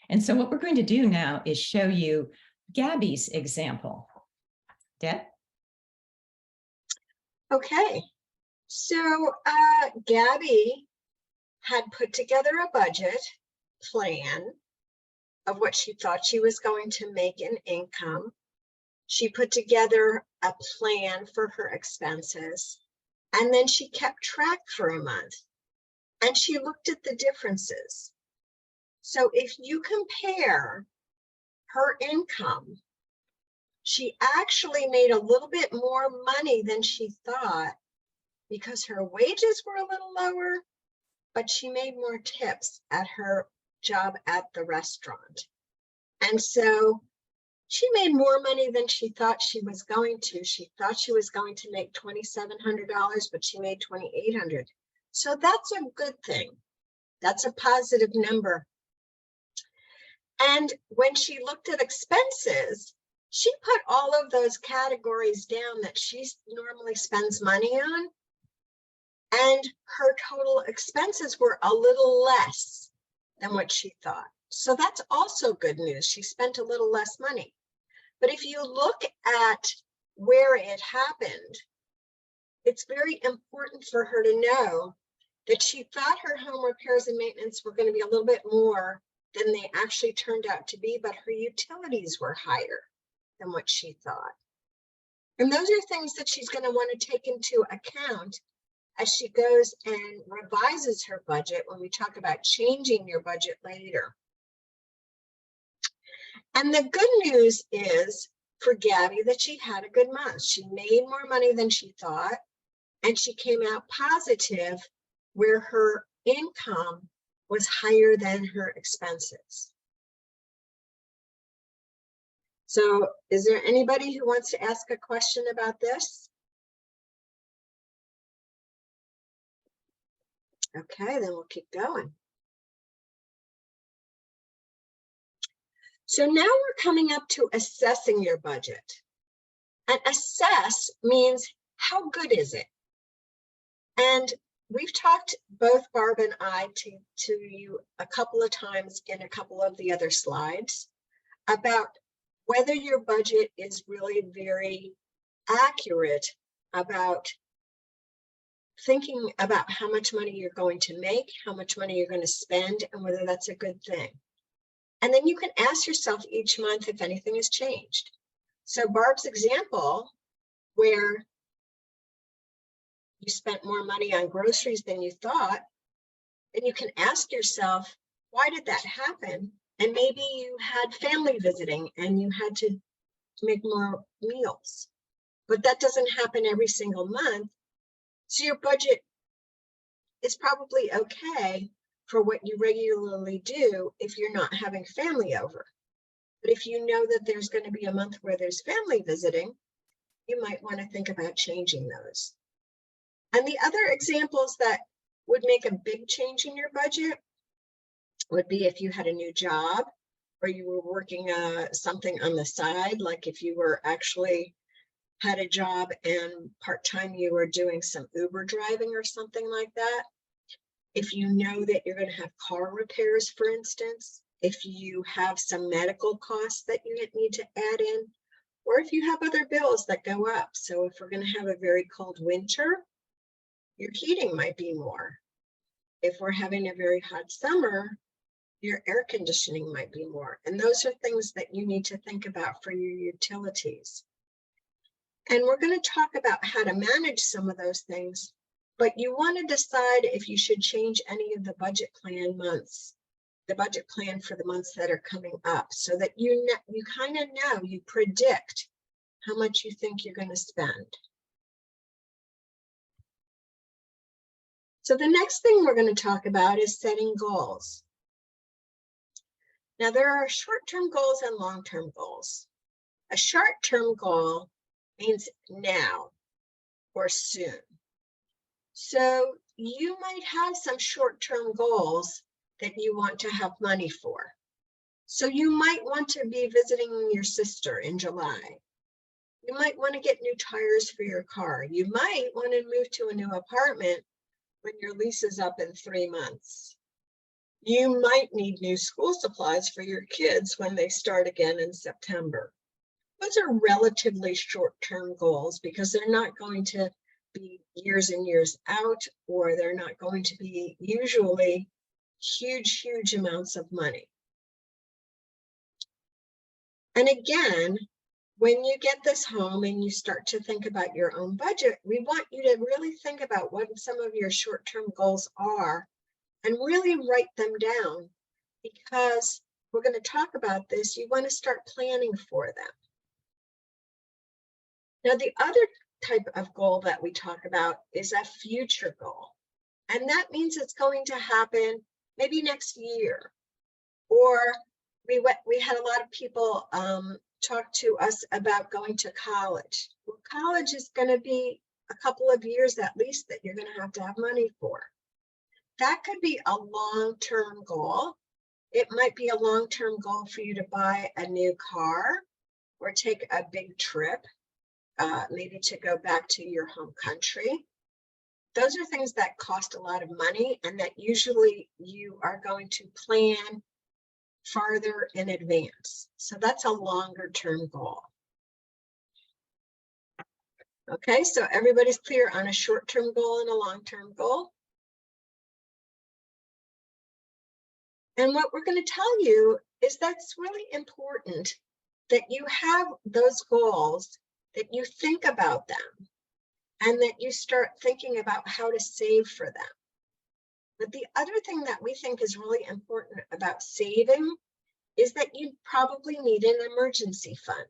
And so what we're going to do now is show you Gabby's example. Deb? Okay, so Gabby had put together a budget plan of what she thought she was going to make in income. She put together a plan for her expenses, and then she kept track for a month, and she looked at the differences. So if you compare her income, she actually made a little bit more money than she thought because her wages were a little lower, but she made more tips at her job at the restaurant. And so she made more money than she thought she was going to. She thought she was going to make $2,700, but she made $2,800. So that's a good thing. That's a positive number. And when she looked at expenses, she put all of those categories down that she normally spends money on, and her total expenses were a little less than what she thought. So that's also good news. She spent a little less money. But if you look at where it happened, it's very important for her to know that she thought her home repairs and maintenance were going to be a little bit more than they actually turned out to be, but her utilities were higher than what she thought. And those are things that she's going to want to take into account as she goes and revises her budget when we talk about changing your budget later. And the good news is for Gabby that she had a good month. She made more money than she thought, and she came out positive where her income was higher than her expenses. So is there anybody who wants to ask a question about this? Okay, then we'll keep going. So now we're coming up to assessing your budget. And assess means how good is it? And we've talked, both Barb and I, to you a couple of times in a couple of the other slides about whether your budget is really very accurate about thinking about how much money you're going to make, how much money you're going to spend, and whether that's a good thing. And then you can ask yourself each month if anything has changed. So Barb's example, where you spent more money on groceries than you thought, and you can ask yourself, why did that happen? And maybe you had family visiting and you had to make more meals, but that doesn't happen every single month. So your budget is probably okay for what you regularly do if you're not having family over. But if you know that there's going to be a month where there's family visiting, you might want to think about changing those. And the other examples that would make a big change in your budget would be if you had a new job or you were working something on the side, like if you were actually had a job and part-time you were doing some Uber driving or something like that. If you know that you're going to have car repairs, for instance, if you have some medical costs that you need to add in, or if you have other bills that go up. So if we're going to have a very cold winter, your heating might be more. If we're having a very hot summer, your air conditioning might be more. And those are things that you need to think about for your utilities. And we're going to talk about how to manage some of those things, but you want to decide if you should change any of the budget plan months, the budget plan for the months that are coming up, so that you kind of know, you predict how much you think you're going to spend. So the next thing we're going to talk about is setting goals. Now, there are short-term goals and long-term goals. A short-term goal means now or soon. So you might have some short-term goals that you want to have money for. So you might want to be visiting your sister in July. You might want to get new tires for your car. You might want to move to a new apartment when your lease is up in 3 months. You might need new school supplies for your kids when they start again in September. Those are relatively short-term goals because they're not going to be years and years out, or they're not going to be usually huge amounts of money. And again, when you get this home and you start to think about your own budget, we want you to really think about what some of your short-term goals are and really write them down, because we're going to talk about this. You want to start planning for them. Now, the other type of goal that we talk about is a future goal. And that means it's going to happen maybe next year. Or we had a lot of people talk to us about going to college. Well, college is going to be a couple of years at least that you're going to have money for. That could be a long-term goal. It might be a long-term goal for you to buy a new car or take a big trip, maybe to go back to your home country. Those are things that cost a lot of money and that usually you are going to plan farther in advance. So that's a longer term goal. Okay, so everybody's clear on a short-term goal and a long-term goal. And what we're going to tell you is that's really important that you have those goals, that you think about them, and that you start thinking about how to save for them. But the other thing that we think is really important about saving is that you probably need an emergency fund.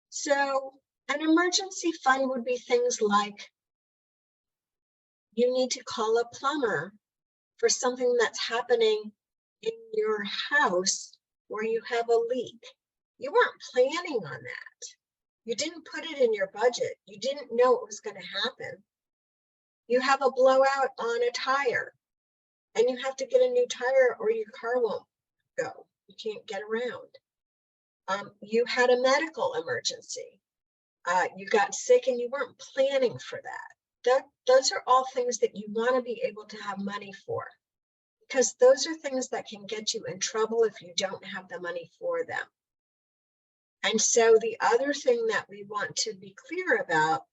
So an emergency fund would be things like you need to call a plumber for something that's happening in your house where you have a leak. You weren't planning on that. You didn't put it in your budget. You didn't know it was going to happen. You have a blowout on a tire and you have to get a new tire or your car won't go. You can't get around. You had a medical emergency. You got sick and you weren't planning for that. Those are all things that you want to be able to have money for, because those are things that can get you in trouble if you don't have the money for them. And so the other thing that we want to be clear about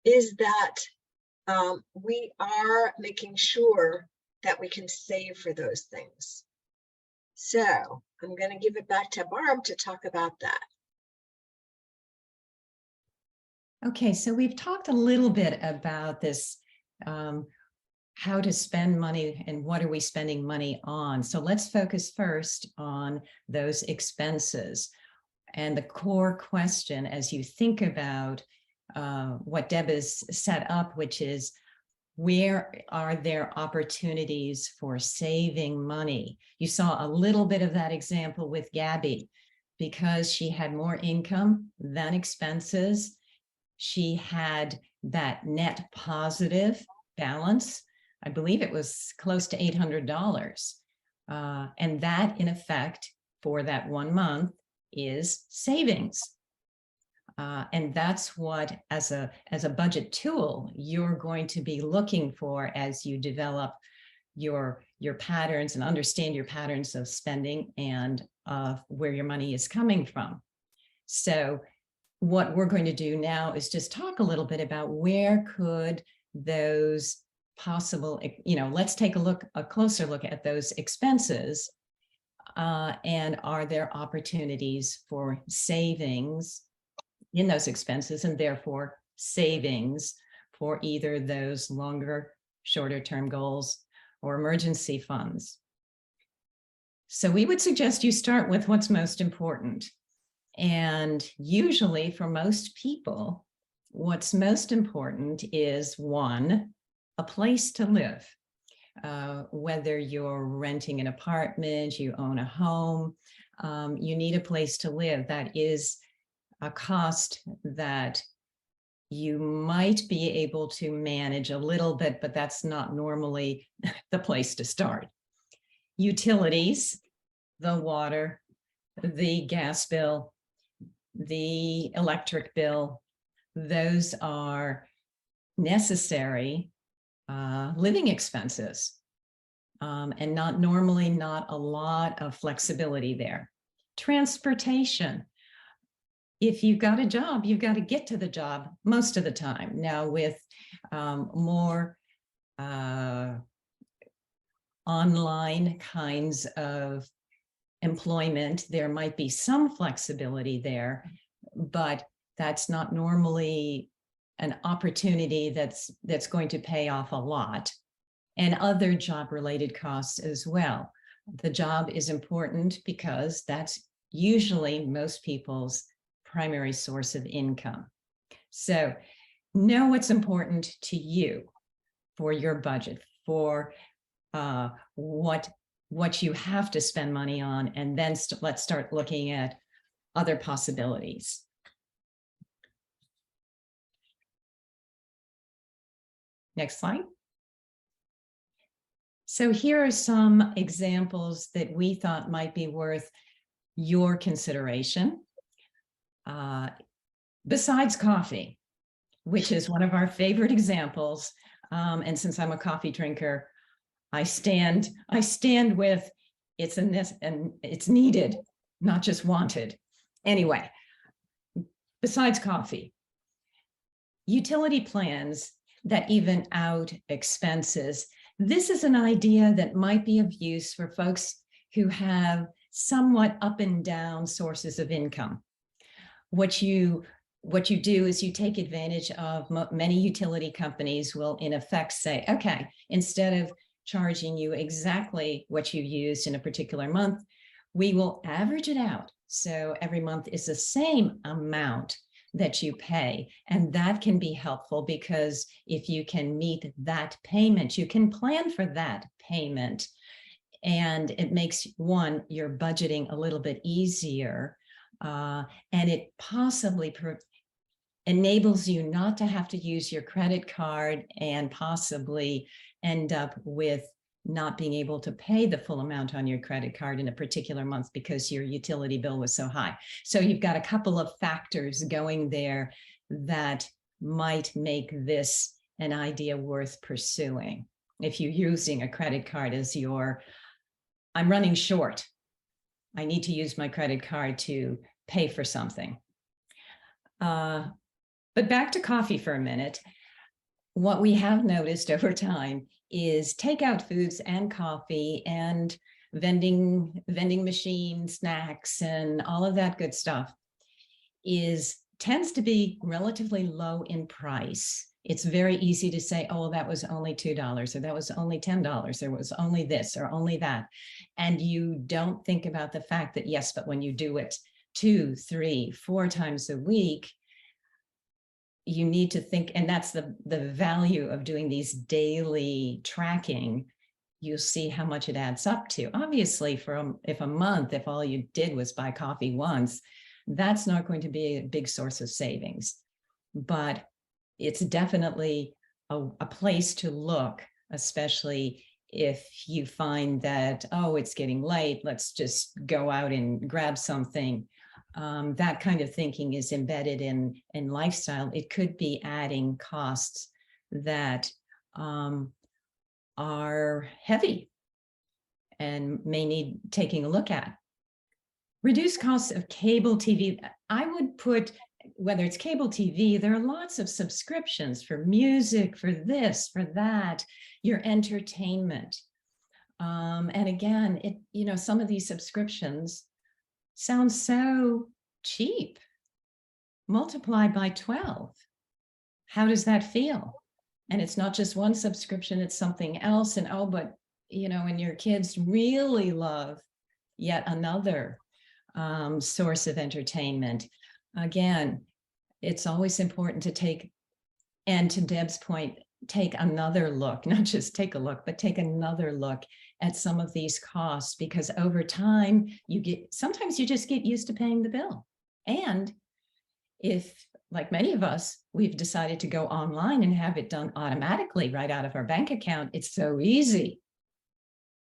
is that we are making sure that we can save for those things. So I'm going to give it back to Barb to talk about that. Okay, so we've talked a little bit about this, how to spend money and what are we spending money on. So let's focus first on those expenses. And the core question as you think about what Deb has set up, which is, where are there opportunities for saving money? You saw a little bit of that example with Gabby. Because she had more income than expenses, she had that net positive balance. I believe it was close to $800. And that, in effect, for that 1 month is savings. And that's what, as a budget tool, you're going to be looking for as you develop your patterns and understand your patterns of spending and where your money is coming from. So what we're going to do now is just talk a little bit about where could those possible, let's take a closer look at those expenses, and are there opportunities for savings in those expenses, and therefore savings for either those longer, shorter term goals or emergency funds. So we would suggest you start with what's most important. And usually for most people, what's most important is, one, a place to live. Whether you're renting an apartment, you own a home, you need a place to live. That is a cost that you might be able to manage a little bit, but that's not normally the place to start. Utilities, the water, the gas bill, the electric bill, those are necessary living expenses, and not a lot of flexibility there. Transportation. If you've got a job, you've got to get to the job most of the time. Now with more online kinds of employment, there might be some flexibility there, but that's not normally an opportunity that's going to pay off a lot. And other job-related costs as well. The job is important because that's usually most people's primary source of income. So know what's important to you for your budget, for what you have to spend money on, and then let's start looking at other possibilities. Next slide. So here are some examples that we thought might be worth your consideration. Besides coffee, which is one of our favorite examples, and since I'm a coffee drinker, I stand with it's needed, not just wanted. Anyway, besides coffee, utility plans that even out expenses. This is an idea that might be of use for folks who have somewhat up and down sources of income. What you do is you take advantage of many utility companies will in effect say, okay, instead of charging you exactly what you used in a particular month, we will average it out. So every month is the same amount that you pay. And that can be helpful because if you can meet that payment, you can plan for that payment. And it makes your budgeting a little bit easier. And it possibly enables you not to have to use your credit card and possibly end up with not being able to pay the full amount on your credit card in a particular month because your utility bill was so high. So you've got a couple of factors going there that might make this an idea worth pursuing. If you're using a credit card as I'm running short, I need to use my credit card to pay for something. But back to coffee for a minute. What we have noticed over time is takeout foods and coffee and vending machine snacks and all of that good stuff tends to be relatively low in price. It's very easy to say, oh, that was only $2 or that was only $10. There was only this or only that. And you don't think about the fact that, yes, but when you do it 2, 3, 4 times a week, you need to think, and that's the value of doing these daily tracking. You'll see how much it adds up to. Obviously, if a month, if all you did was buy coffee once, that's not going to be a big source of savings. But it's definitely a place to look, especially if you find that, oh, it's getting late, let's just go out and grab something. That kind of thinking is embedded in lifestyle. It could be adding costs that are heavy and may need taking a look at. Reduce costs of cable TV. I would put, whether it's cable TV, there are lots of subscriptions for music, for this, for that, your entertainment. And again, some of these subscriptions sounds so cheap. Multiply by 12. How does that feel? And it's not just one subscription, it's something else. And and your kids really love yet another source of entertainment. Again, it's always important to take, and to Deb's point, take another look, not just take a look, but take another look at some of these costs, because over time sometimes you just get used to paying the bill. And if like many of us, we've decided to go online and have it done automatically right out of our bank account. It's so easy.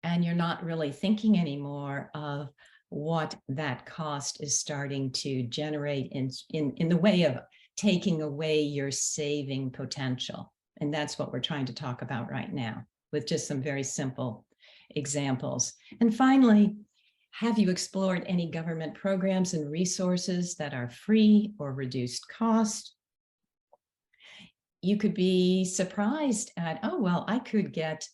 And you're not really thinking anymore of what that cost is starting to generate in the way of taking away your saving potential. And that's what we're trying to talk about right now with just some very simple examples. And finally, have you explored any government programs and resources that are free or reduced cost? You could be surprised at, oh, well, I could get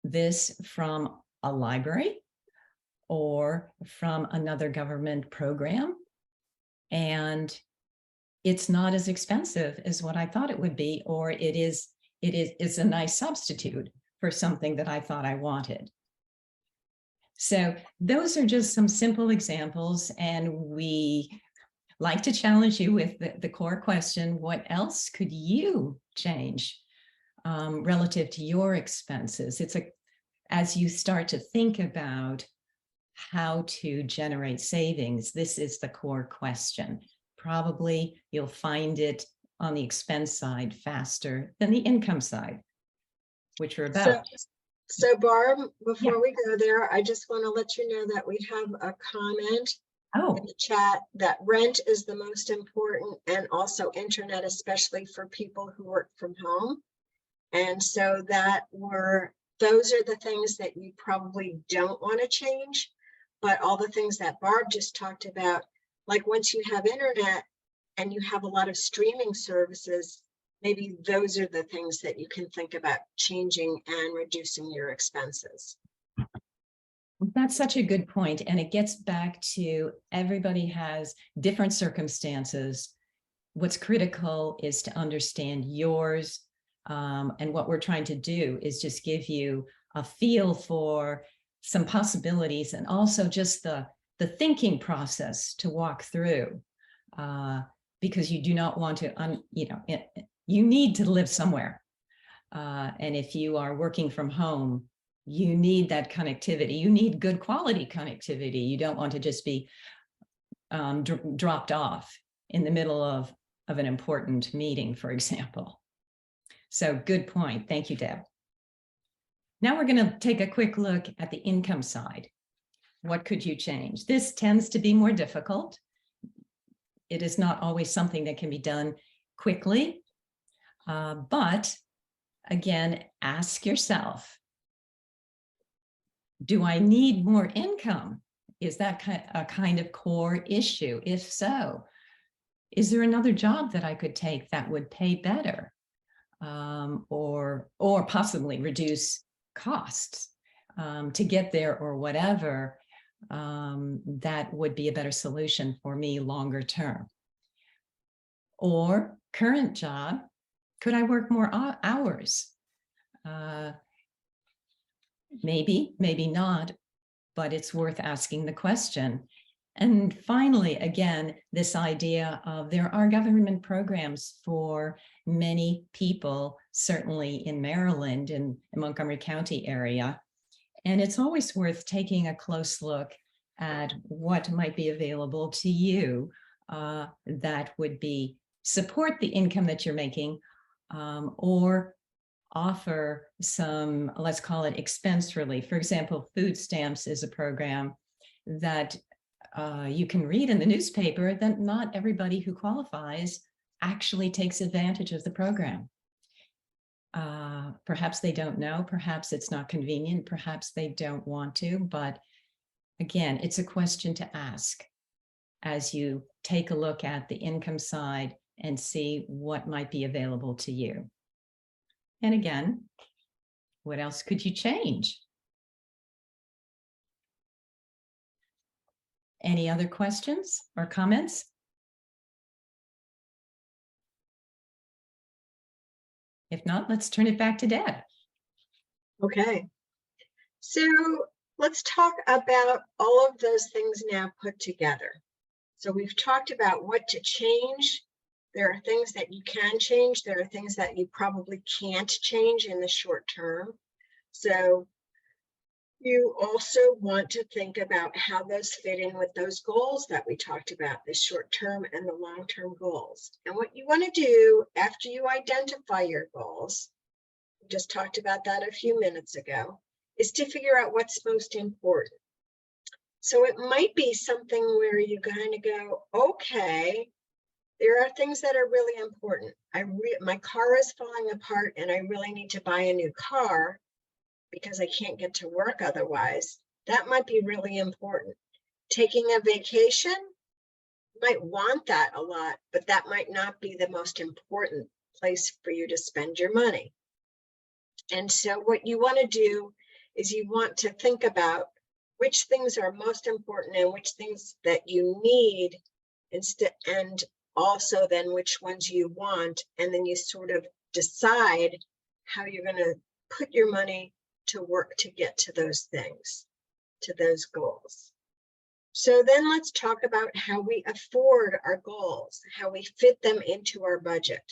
this from a library or from another government program, and it's not as expensive as what I thought it would be, or it's a nice substitute for something that I thought I wanted. So those are just some simple examples, and we like to challenge you with the core question: what else could you change relative to your expenses? As you start to think about how to generate savings, this is the core question. Probably you'll find it on the expense side faster than the income side, which we're about. So Barb, before we go there, I just want to let you know that we have a comment in the chat that rent is the most important, and also internet, especially for people who work from home. And so those are the things that you probably don't want to change, but all the things that Barb just talked about, like once you have internet and you have a lot of streaming services, maybe those are the things that you can think about changing and reducing your expenses. That's such a good point. And it gets back to everybody has different circumstances. What's critical is to understand yours. And what we're trying to do is just give you a feel for some possibilities, and also just the thinking process to walk through, because you do not want to, you need to live somewhere. And if you are working from home, you need that connectivity. You need good quality connectivity. You don't want to just be dropped off in the middle of an important meeting, for example. So good point. Thank you, Deb. Now we're going to take a quick look at the income side. What could you change? This tends to be more difficult. It is not always something that can be done quickly. But again, ask yourself, do I need more income? Is that a kind of core issue? If so, is there another job that I could take that would pay better? Or possibly reduce costs to get there, or whatever, that would be a better solution for me longer term. Or current job, could I work more hours? Maybe, maybe not, but it's worth asking the question. And finally, again, this idea of there are government programs for many people, certainly in Maryland and Montgomery County area. And it's always worth taking a close look at what might be available to you that would support the income that you're making, or offer some, let's call it expense relief. For example, food stamps is a program that you can read in the newspaper that not everybody who qualifies actually takes advantage of the program. Perhaps they don't know, perhaps it's not convenient, perhaps they don't want to, but again, it's a question to ask as you take a look at the income side and see what might be available to you. And again, what else could you change? Any other questions or comments? If not, let's turn it back to Deb. Okay. So let's talk about all of those things now put together. So we've talked about what to change. There are things that you can change. There are things that you probably can't change in the short term. So You also want to think about how those fit in with those goals that we talked about, the short-term and the long-term goals. And what you want to do after you identify your goals, we just talked about that a few minutes ago, is to figure out what's most important. So it might be something where you kind of go, okay, there are things that are really important. My car is falling apart and I really need to buy a new car because I can't get to work otherwise. That might be really important. Taking a vacation, you might want that a lot, but that might not be the most important place for you to spend your money. And so what you want to do is you want to think about which things are most important and which things that you need instead, and also then which ones you want, and then you sort of decide how you're going to put your money to work to get to those things, to those goals. So then let's talk about how we afford our goals, how we fit them into our budget.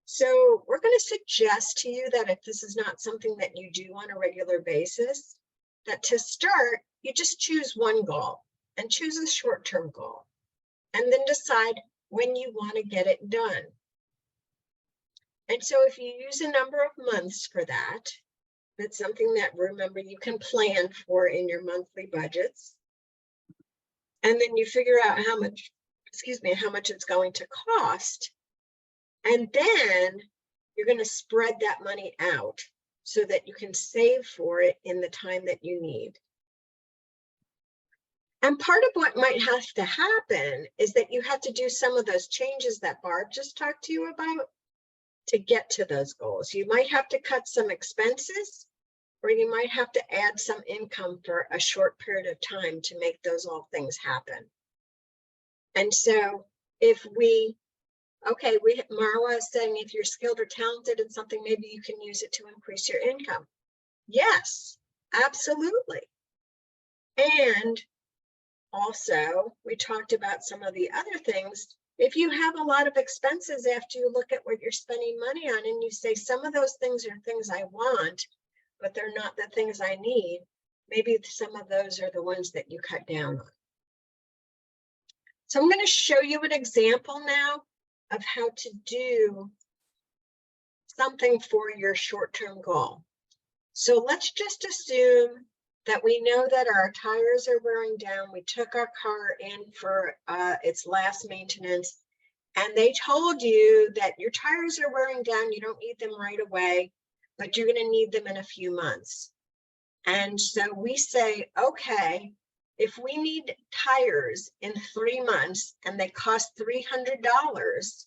So we're going to suggest to you that if this is not something that you do on a regular basis, that to start, you just choose one goal and choose a short-term goal, and then decide when you want to get it done. And so if you use a number of months for that, that's something that, remember, you can plan for in your monthly budgets. And then you figure out how much, how much it's going to cost. And then you're going to spread that money out so that you can save for it in the time that you need. And part of what might have to happen is that you have to do some of those changes that Barb just talked to you about to get to those goals. You might have to cut some expenses, or you might have to add some income for a short period of time to make those all things happen. And so if Marwa is saying if you're skilled or talented in something, maybe you can use it to increase your income. Yes, absolutely. And also, we talked about some of the other things. If you have a lot of expenses after you look at what you're spending money on and you say some of those things are things I want, but they're not the things I need, maybe some of those are the ones that you cut down on. So I'm going to show you an example now of how to do something for your short-term goal. So let's just assume that we know that our tires are wearing down. We took our car in for its last maintenance, and they told you that your tires are wearing down. You don't need them right away, but you're going to need them in a few months. And so we say, okay, if we need tires in 3 months and they cost $300,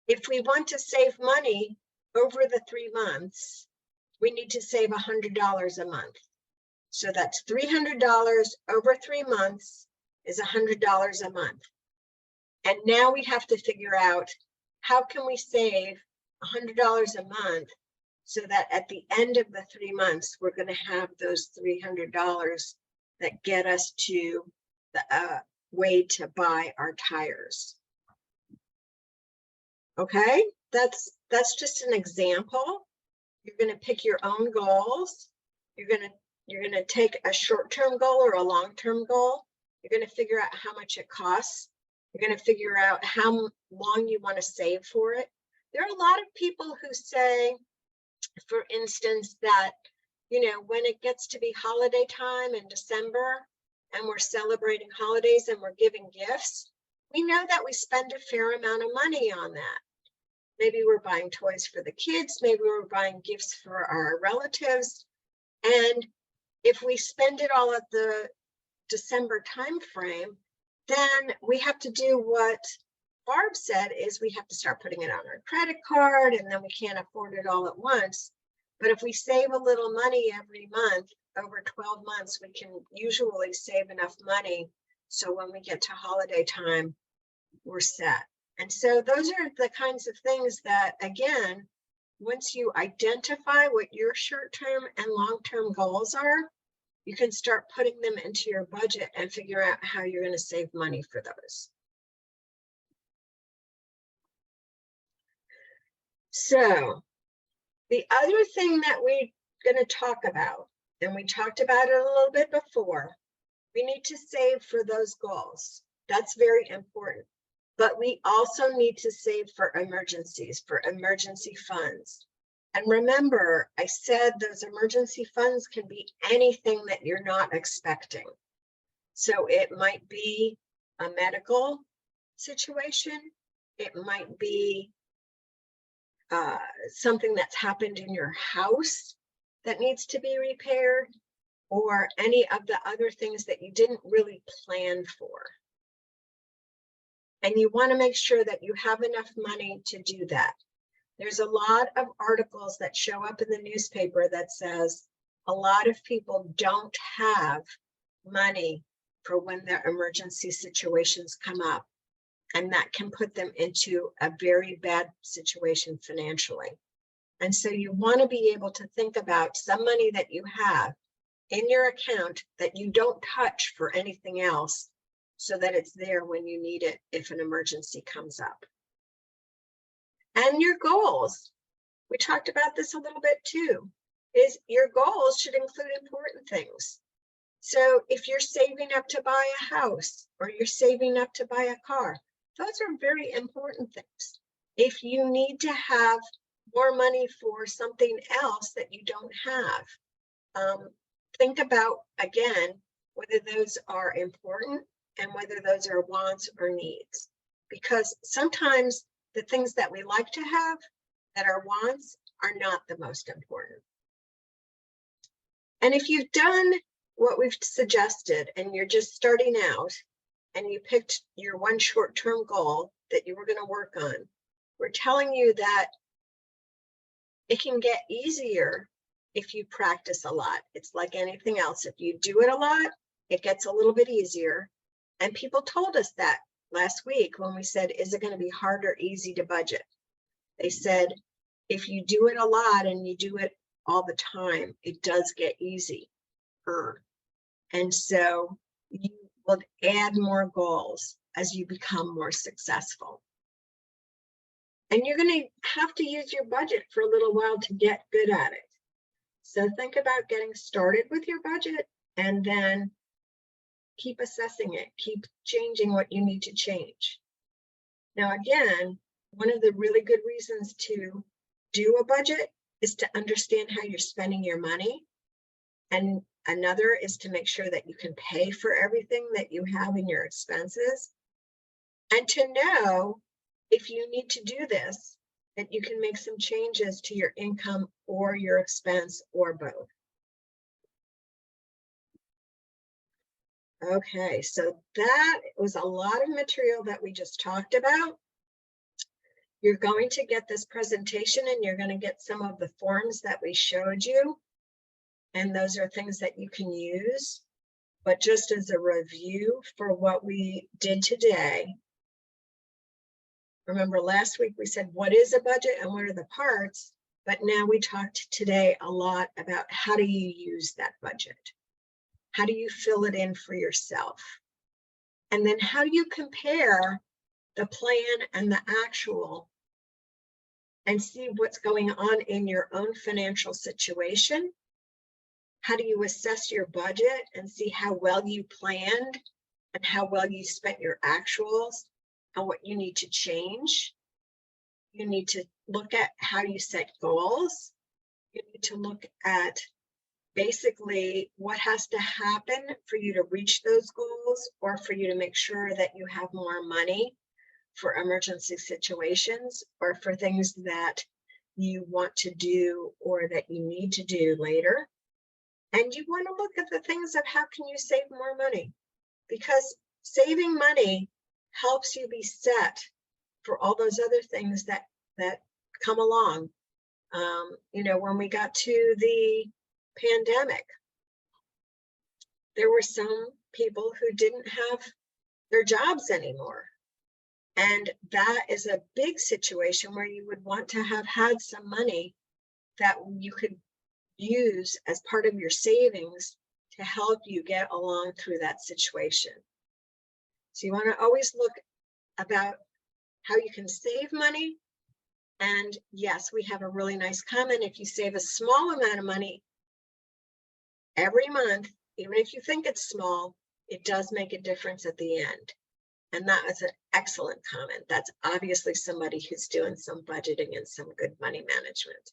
if we want to save money over the 3 months, we need to save $100 a month. So that's $300 over 3 months is $100 a month. And now we have to figure out how can we save $100 a month so that at the end of the 3 months, we're going to have those $300 that get us to the way to buy our tires. Okay, that's just an example. You're going to pick your own goals. You're going to take a short-term goal or a long-term goal. You're going to figure out how much it costs. You're going to figure out how long you want to save for it. There are a lot of people who say, for instance, that, when it gets to be holiday time in December and we're celebrating holidays and we're giving gifts, we know that we spend a fair amount of money on that. Maybe we're buying toys for the kids, maybe we're buying gifts for our relatives. And if we spend it all at the December timeframe, then we have to do what Barb said, is we have to start putting it on our credit card, and then we can't afford it all at once. But if we save a little money every month, over 12 months, we can usually save enough money so when we get to holiday time, we're set. And so those are the kinds of things that, again, once you identify what your short-term and long-term goals are, you can start putting them into your budget and figure out how you're going to save money for those. So the other thing that we going to talk about, and we talked about it a little bit before, we need to save for those goals. That's very important. But we also need to save for emergencies, for emergency funds. And remember, I said those emergency funds can be anything that you're not expecting. So it might be a medical situation. It might be something that's happened in your house that needs to be repaired, or any of the other things that you didn't really plan for. And you want to make sure that you have enough money to do that. There's a lot of articles that show up in the newspaper that says a lot of people don't have money for when their emergency situations come up, and that can put them into a very bad situation financially. And so you want to be able to think about some money that you have in your account that you don't touch for anything else, so that it's there when you need it if an emergency comes up. And your goals, we talked about this a little bit too, is your goals should include important things. So if you're saving up to buy a house, or you're saving up to buy a car, those are very important things. If you need to have more money for something else that you don't have, think about, again, whether those are important and whether those are wants or needs. Because sometimes the things that we like to have that are wants are not the most important. And if you've done what we've suggested and you're just starting out and you picked your one short-term goal that you were going to work on, we're telling you that it can get easier if you practice a lot. It's like anything else. If you do it a lot, it gets a little bit easier. And people told us that last week when we said, is it going to be hard or easy to budget? They said, if you do it a lot and you do it all the time, it does get easier. And so you will add more goals as you become more successful. And you're going to have to use your budget for a little while to get good at it. So think about getting started with your budget and then keep assessing it, keep changing what you need to change. Now, again, one of the really good reasons to do a budget is to understand how you're spending your money. And another is to make sure that you can pay for everything that you have in your expenses. And to know if you need to do this, that you can make some changes to your income or your expense or both. Okay, so that was a lot of material that we just talked about. You're going to get this presentation and you're going to get some of the forms that we showed you. And those are things that you can use. But just as a review for what we did today, remember last week we said, what is a budget and what are the parts? But now we talked today a lot about how do you use that budget? How do you fill it in for yourself? And then how do you compare the plan and the actual and see what's going on in your own financial situation? How do you assess your budget and see how well you planned and how well you spent your actuals and what you need to change? You need to look at how you set goals. You need to look at basically what has to happen for you to reach those goals, or for you to make sure that you have more money for emergency situations or for things that you want to do or that you need to do later. And you want to look at the things of how can you save more money, because saving money helps you be set for all those other things that come along. You know, when we got to the pandemic, there were some people who didn't have their jobs anymore. And that is a big situation where you would want to have had some money that you could use as part of your savings to help you get along through that situation. So you want to always look about how you can save money. And yes, we have a really nice comment. If you save a small amount of money every month, even if you think it's small, it does make a difference at the end. And that was an excellent comment. That's obviously somebody who's doing some budgeting and some good money management.